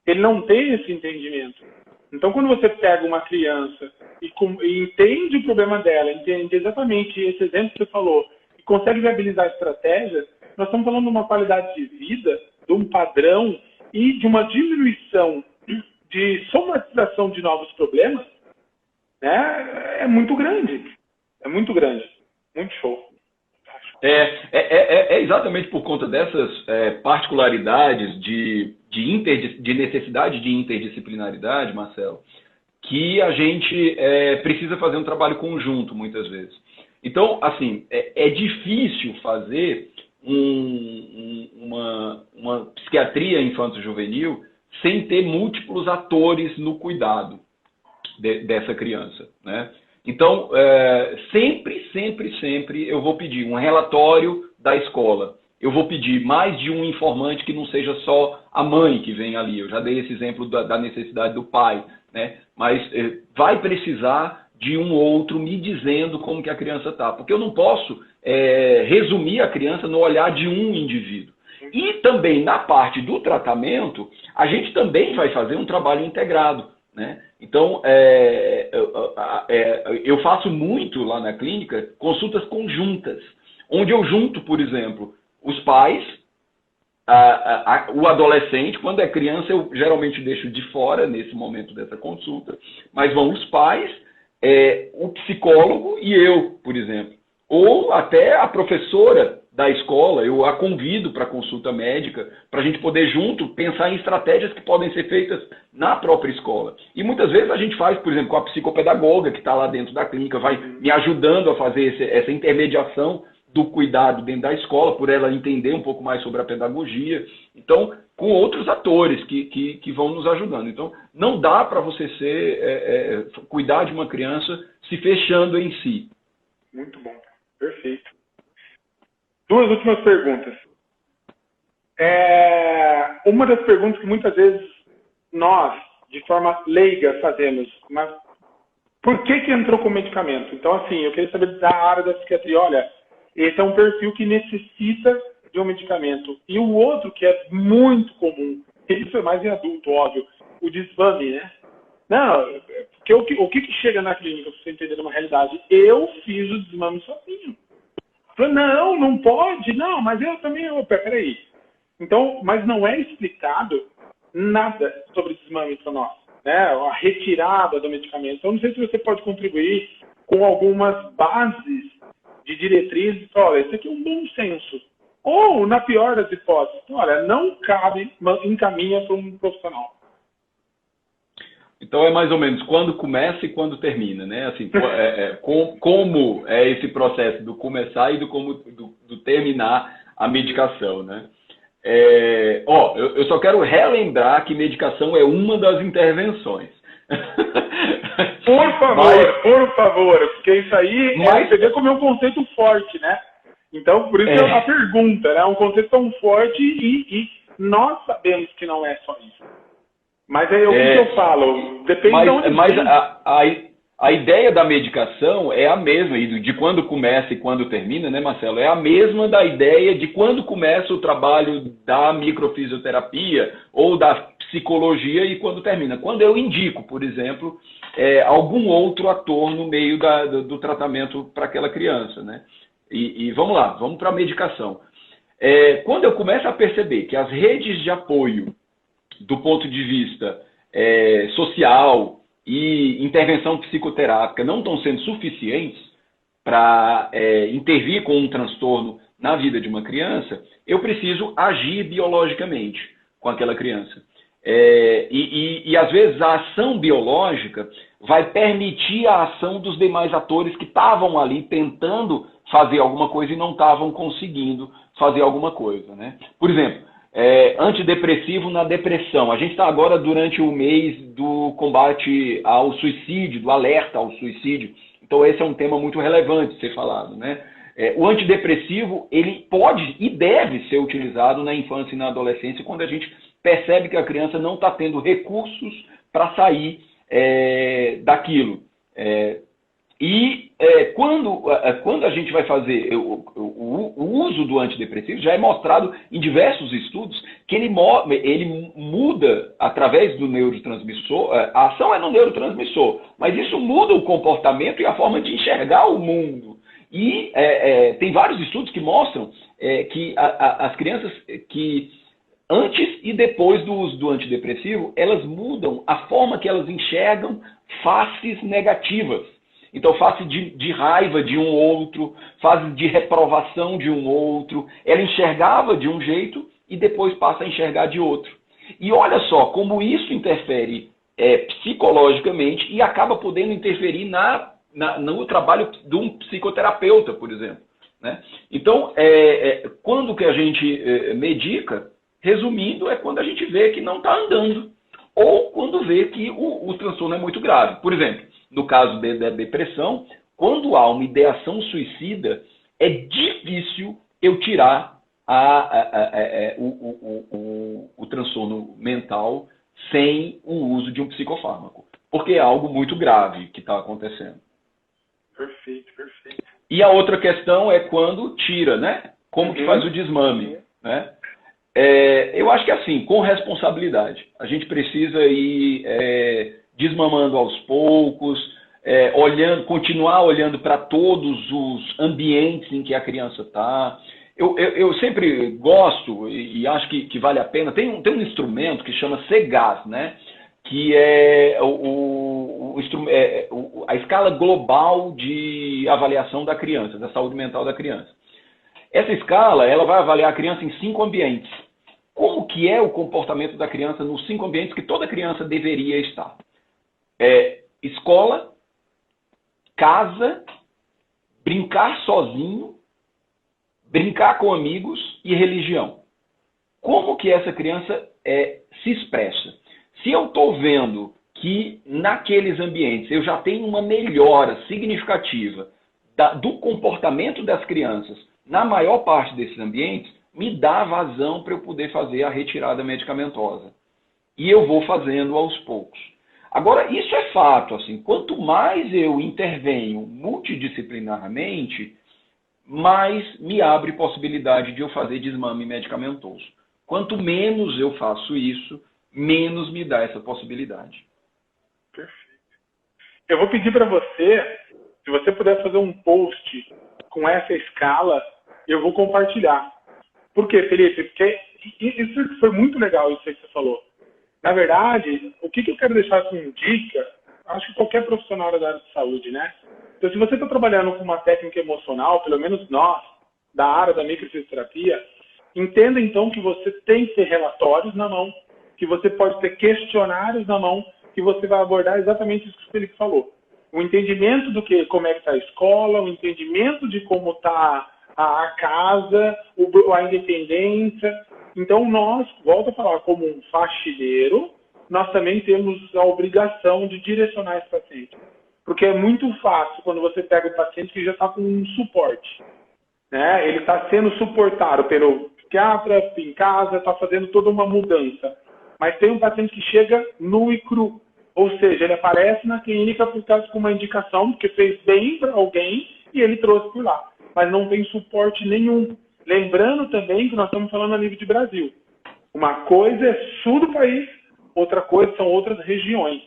Speaker 2: ele não tem esse entendimento. Então, quando você pega uma criança e entende o problema dela, entende exatamente esse exemplo que você falou, e consegue viabilizar estratégias, nós estamos falando de uma qualidade de vida, de um padrão e de uma diminuição de somatização de novos problemas, né? É muito grande. É muito grande. Muito show.
Speaker 3: É exatamente por conta dessas particularidades de necessidade de interdisciplinaridade, Marcelo, que a gente precisa fazer um trabalho conjunto, muitas vezes. Então, assim, é difícil fazer uma psiquiatria infanto-juvenil sem ter múltiplos atores no cuidado dessa criança, né? Então, sempre eu vou pedir um relatório da escola. Eu vou pedir mais de um informante que não seja só a mãe que vem ali. Eu já dei esse exemplo da necessidade do pai, né? Mas vai precisar de um outro me dizendo como que a criança está. Porque eu não posso resumir a criança no olhar de um indivíduo. E também na parte do tratamento, a gente também vai fazer um trabalho integrado, né? Então, eu faço muito lá na clínica consultas conjuntas, onde eu junto, por exemplo, os pais, o adolescente. Quando é criança, eu geralmente deixo de fora nesse momento dessa consulta, mas vão os pais, o psicólogo e eu, por exemplo. Ou até a professora da escola, eu a convido para consulta médica, para a gente poder junto pensar em estratégias que podem ser feitas na própria escola. E muitas vezes a gente faz, por exemplo, com a psicopedagoga que está lá dentro da clínica, vai me ajudando a fazer essa intermediação do cuidado dentro da escola, por ela entender um pouco mais sobre a pedagogia. Então, com outros atores que vão nos ajudando. Então, não dá para você cuidar de uma criança se fechando em si.
Speaker 2: Muito bom. Perfeito. 2 últimas perguntas. Uma das perguntas que muitas vezes nós, de forma leiga, fazemos, mas por que entrou com medicamento? Então, assim, eu queria saber da área da psiquiatria. Olha, esse é um perfil que necessita de um medicamento. E o outro, que é muito comum, isso é mais em adulto, óbvio, o desmame, né? Não, porque o que chega na clínica, para você entender uma realidade? Eu fiz o desmame sozinho. Falei, não pode, não, mas eu também, peraí. Então, mas não é explicado nada sobre desmame para nós, né? A retirada do medicamento. Então, não sei se você pode contribuir com algumas bases de diretrizes. Olha, isso aqui é um bom senso. Ou, na pior das hipóteses, olha, não cabe, encaminha para um profissional.
Speaker 3: Então é mais ou menos quando começa e quando termina, né? Assim, como é esse processo do começar e do terminar a medicação, né? Eu só quero relembrar que medicação é uma das intervenções.
Speaker 2: Por favor, porque isso aí você vê como é um conceito forte, né? Então, por isso a pergunta, né? É um conceito tão forte e nós sabemos que não é só isso. Mas o que eu falo? Depende de onde
Speaker 3: mas a ideia da medicação é a mesma, e de quando começa e quando termina, né, Marcelo? É a mesma da ideia de quando começa o trabalho da microfisioterapia ou da psicologia e quando termina. Quando eu indico, por exemplo, algum outro ator no meio do tratamento para aquela criança, né? E vamos lá, vamos para a medicação. Quando eu começo a perceber que as redes de apoio do ponto de vista social e intervenção psicoterápica não estão sendo suficientes para intervir com um transtorno na vida de uma criança, eu preciso agir biologicamente com aquela criança. E às vezes a ação biológica vai permitir a ação dos demais atores que estavam ali tentando fazer alguma coisa e não estavam conseguindo fazer alguma coisa, né? Por exemplo, antidepressivo na depressão. A gente está agora durante o mês do combate ao suicídio, do alerta ao suicídio. Então esse é um tema muito relevante de ser falado, né? O antidepressivo, ele pode e deve ser utilizado na infância e na adolescência quando a gente percebe que a criança não está tendo recursos para sair daquilo. Quando a gente vai fazer o uso do antidepressivo, já é mostrado em diversos estudos que ele muda através do neurotransmissor. A ação é no neurotransmissor, mas isso muda o comportamento e a forma de enxergar o mundo. E tem vários estudos que mostram que as crianças que antes e depois do uso do antidepressivo, elas mudam a forma que elas enxergam faces negativas. Então, face de raiva de um outro, face de reprovação de um outro. Ela enxergava de um jeito e depois passa a enxergar de outro. E olha só como isso interfere psicologicamente e acaba podendo interferir na no trabalho de um psicoterapeuta, por exemplo. Né? Então, quando que a gente medica, resumindo, é quando a gente vê que não está andando, ou quando vê que o transtorno é muito grave. Por exemplo, no caso da depressão, quando há uma ideação suicida, é difícil eu tirar o transtorno mental sem o uso de um psicofármaco, porque é algo muito grave que está acontecendo.
Speaker 2: Perfeito, perfeito.
Speaker 3: E a outra questão é quando tira, né? Como que faz o desmame, né? Eu acho que assim, com responsabilidade. A gente precisa ir desmamando aos poucos, continuar olhando para todos os ambientes em que a criança está. Eu sempre gosto e acho que vale a pena. Tem um instrumento que chama CEGAS, né? Que é a escala global de avaliação da criança, da saúde mental da criança. Essa escala ela vai avaliar a criança em 5 ambientes. Como que é o comportamento da criança nos 5 ambientes que toda criança deveria estar? Escola, casa, brincar sozinho, brincar com amigos e religião. Como que essa criança se expressa? Se eu estou vendo que naqueles ambientes eu já tenho uma melhora significativa do comportamento das crianças na maior parte desses ambientes, me dá vazão para eu poder fazer a retirada medicamentosa. E eu vou fazendo aos poucos. Agora, isso é fato. Assim, quanto mais eu intervenho multidisciplinarmente, mais me abre possibilidade de eu fazer desmame medicamentoso. Quanto menos eu faço isso, menos me dá essa possibilidade.
Speaker 2: Perfeito. Eu vou pedir para você, se você puder fazer um post com essa escala, eu vou compartilhar. Por quê, Felipe? Porque isso foi muito legal, isso aí que você falou. Na verdade, o que eu quero deixar como dica, acho que qualquer profissional da área de saúde, né? Então, se você está trabalhando com uma técnica emocional, pelo menos nós, da área da microfisioterapia, entenda então que você tem que ter relatórios na mão, que você pode ter questionários na mão, que você vai abordar exatamente isso que o Felipe falou. O entendimento como é que está a escola, o entendimento de como está a casa, a independência. Então, nós, volto a falar, como um faxineiro, nós também temos a obrigação de direcionar esse paciente. Porque é muito fácil quando você pega o paciente que já está com um suporte. Né? Ele está sendo suportado pelo psiquiatra, em casa, está fazendo toda uma mudança. Mas tem um paciente que chega nu e cru. Ou seja, ele aparece na clínica por causa de uma indicação, porque fez bem para alguém e ele trouxe por lá. Mas não tem suporte nenhum. Lembrando também que nós estamos falando a nível de Brasil. Uma coisa é sul do país, outra coisa são outras regiões.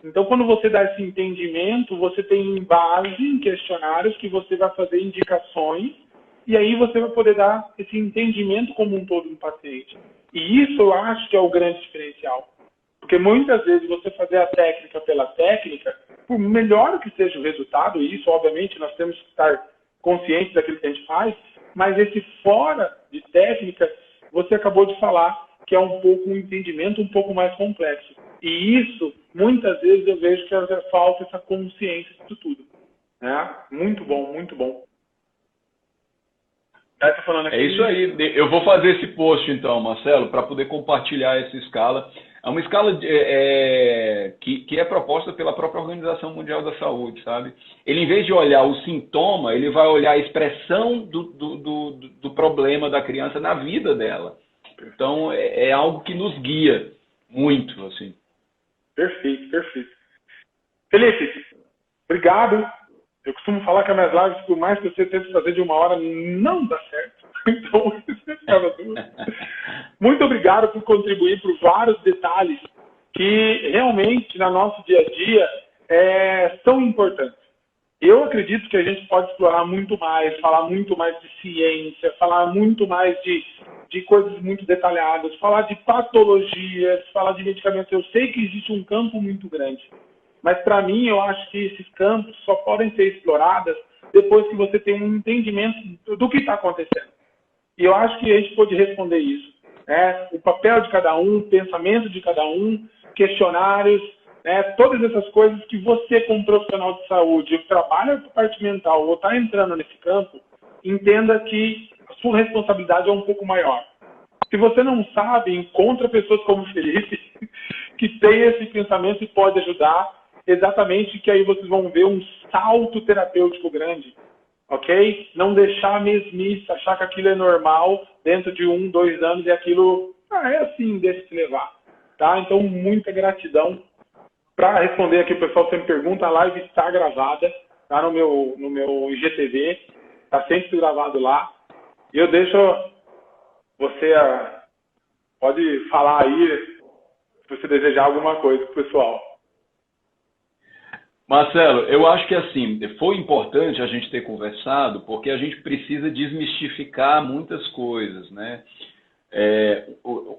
Speaker 2: Então, quando você dá esse entendimento, você tem base em questionários que você vai fazer indicações e aí você vai poder dar esse entendimento como um todo no paciente. E isso eu acho que é o grande diferencial. Porque muitas vezes você fazer a técnica pela técnica, por melhor que seja o resultado, e isso, obviamente, nós temos que estar conscientes daquilo que a gente faz, mas esse fora de técnica, você acabou de falar que é um pouco um entendimento um pouco mais complexo. E isso, muitas vezes, eu vejo que falta essa consciência disso tudo. Né? Muito bom, muito bom. Tá falando aqui.
Speaker 3: É isso aí. Eu vou fazer esse post, então, Marcelo, para poder compartilhar essa escala. É uma escala que é proposta pela própria Organização Mundial da Saúde, sabe? Ele, em vez de olhar o sintoma, ele vai olhar a expressão do problema da criança na vida dela. Então, é algo que nos guia muito, assim.
Speaker 2: Perfeito, perfeito. Felipe, obrigado. Eu costumo falar que as minhas lives, por mais que você tente fazer de 1 hora, não dá certo. Então, muito obrigado por contribuir por vários detalhes que realmente, no nosso dia a dia, são importantes. Eu acredito que a gente pode explorar muito mais, falar muito mais de ciência, falar muito mais de coisas muito detalhadas, falar de patologias, falar de medicamentos. Eu sei que existe um campo muito grande. Mas, para mim, eu acho que esses campos só podem ser explorados depois que você tem um entendimento do que está acontecendo. E eu acho que a gente pode responder isso. O papel de cada um, o pensamento de cada um, questionários, né, todas essas coisas que você, como profissional de saúde, trabalha a parte mental ou está entrando nesse campo, entenda que a sua responsabilidade é um pouco maior. Se você não sabe, encontra pessoas como o Felipe que tem esse pensamento e pode ajudar, exatamente, que aí vocês vão ver um salto terapêutico grande, ok? Não deixar a mesmice, achar que aquilo é normal dentro de 1, 2 anos e aquilo, é assim, deixa se levar, tá? Então, muita gratidão. Para responder aqui, o pessoal sempre pergunta, a live está gravada, tá no meu IGTV, está sempre gravado lá. E eu deixo você, pode falar aí, se você desejar alguma coisa pro pessoal.
Speaker 3: Marcelo, eu acho que assim, foi importante a gente ter conversado, porque a gente precisa desmistificar muitas coisas, né?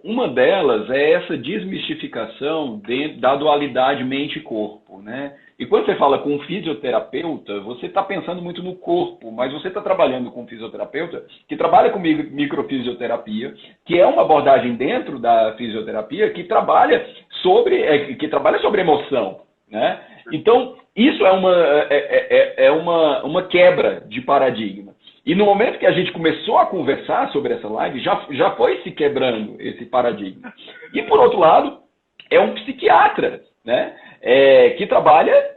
Speaker 3: Uma delas é essa desmistificação dentro da dualidade mente e corpo, né? E quando você fala com um fisioterapeuta, você está pensando muito no corpo, mas você está trabalhando com um fisioterapeuta que trabalha com microfisioterapia, que é uma abordagem dentro da fisioterapia que trabalha sobre emoção, né? Então, isso é uma quebra de paradigma. E no momento que a gente começou a conversar sobre essa live, já foi se quebrando esse paradigma. E, por outro lado, é um psiquiatra, né? Que trabalha,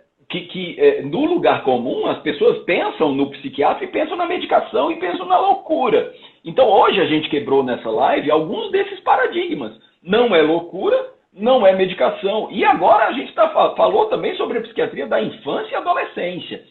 Speaker 3: no lugar comum, as pessoas pensam no psiquiatra e pensam na medicação e pensam na loucura. Então, hoje a gente quebrou nessa live alguns desses paradigmas. Não é loucura, não é medicação. E agora a gente falou também sobre a psiquiatria da infância e adolescência.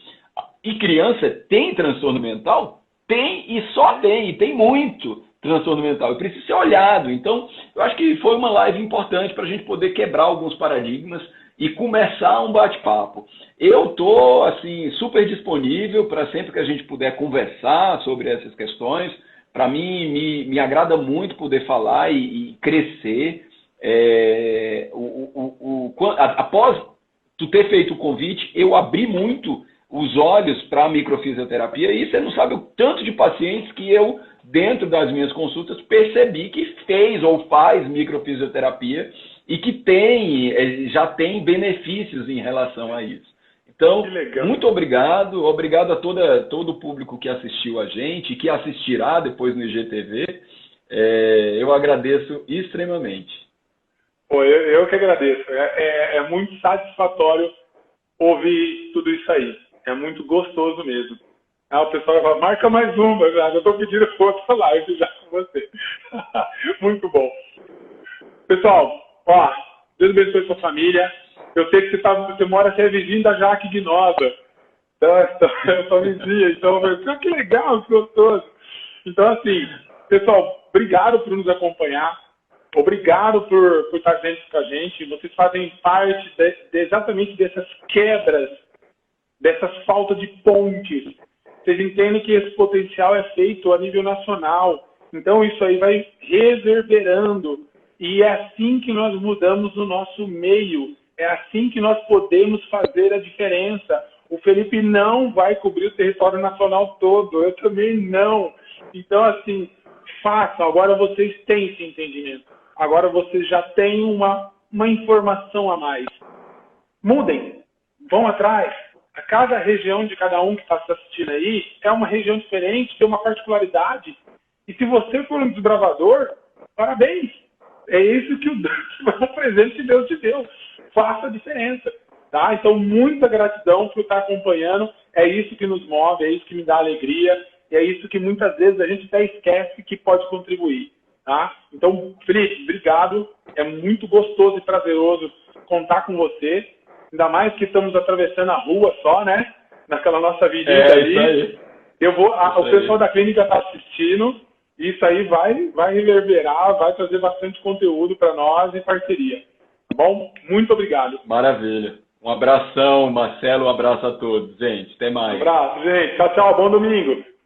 Speaker 3: E criança tem transtorno mental? Tem, e só tem, e tem muito transtorno mental. E precisa ser olhado. Então, eu acho que foi uma live importante para a gente poder quebrar alguns paradigmas e começar um bate-papo. Eu estou, assim, super disponível para sempre que a gente puder conversar sobre essas questões. Para mim, me agrada muito poder falar e crescer. Após tu ter feito o convite, eu abri muito os olhos para a microfisioterapia e você não sabe o tanto de pacientes que eu, dentro das minhas consultas, percebi que fez ou faz microfisioterapia e que já tem benefícios em relação a isso. Então, muito obrigado a todo o público que assistiu a gente e que assistirá depois no IGTV. Eu agradeço extremamente.
Speaker 2: Eu que agradeço. É muito satisfatório ouvir tudo isso aí. É muito gostoso mesmo. O pessoal vai falar, marca mais uma, eu estou pedindo outra live já com você. Muito bom. Pessoal, Deus abençoe sua família. Eu sei que você mora, você é vizinho da Jaque Guinosa. Então, eu sou vizinha, então, que legal, que gostoso. Então, assim, pessoal, obrigado por nos acompanhar. Obrigado por estar junto com a gente. Vocês fazem parte exatamente dessas quebras, dessas faltas de pontes. Vocês entendem que esse potencial é feito a nível nacional. Então, isso aí vai reverberando. E é assim que nós mudamos o nosso meio. É assim que nós podemos fazer a diferença. O Felipe não vai cobrir o território nacional todo. Eu também não. Então, assim, façam. Agora vocês têm esse entendimento. Agora vocês já têm uma informação a mais. Mudem. Vão atrás. A cada região de cada um que está assistindo aí é uma região diferente, tem uma particularidade. E se você for um desbravador, parabéns. É isso que o presente que Deus te deu. Faça a diferença. Tá? Então, muita gratidão por estar acompanhando. É isso que nos move, é isso que me dá alegria. E é isso que muitas vezes a gente até esquece que pode contribuir. Tá? Então, Felipe, obrigado. É muito gostoso e prazeroso contar com você. Ainda mais que estamos atravessando a rua só, né? Naquela nossa vidinha ali. O pessoal da clínica está assistindo. Isso aí vai reverberar, vai trazer bastante conteúdo para nós e parceria. Tá bom? Muito obrigado.
Speaker 3: Maravilha. Um abração, Marcelo. Um abraço a todos, gente. Até mais.
Speaker 2: Um abraço, gente. Tchau, tchau. Bom domingo.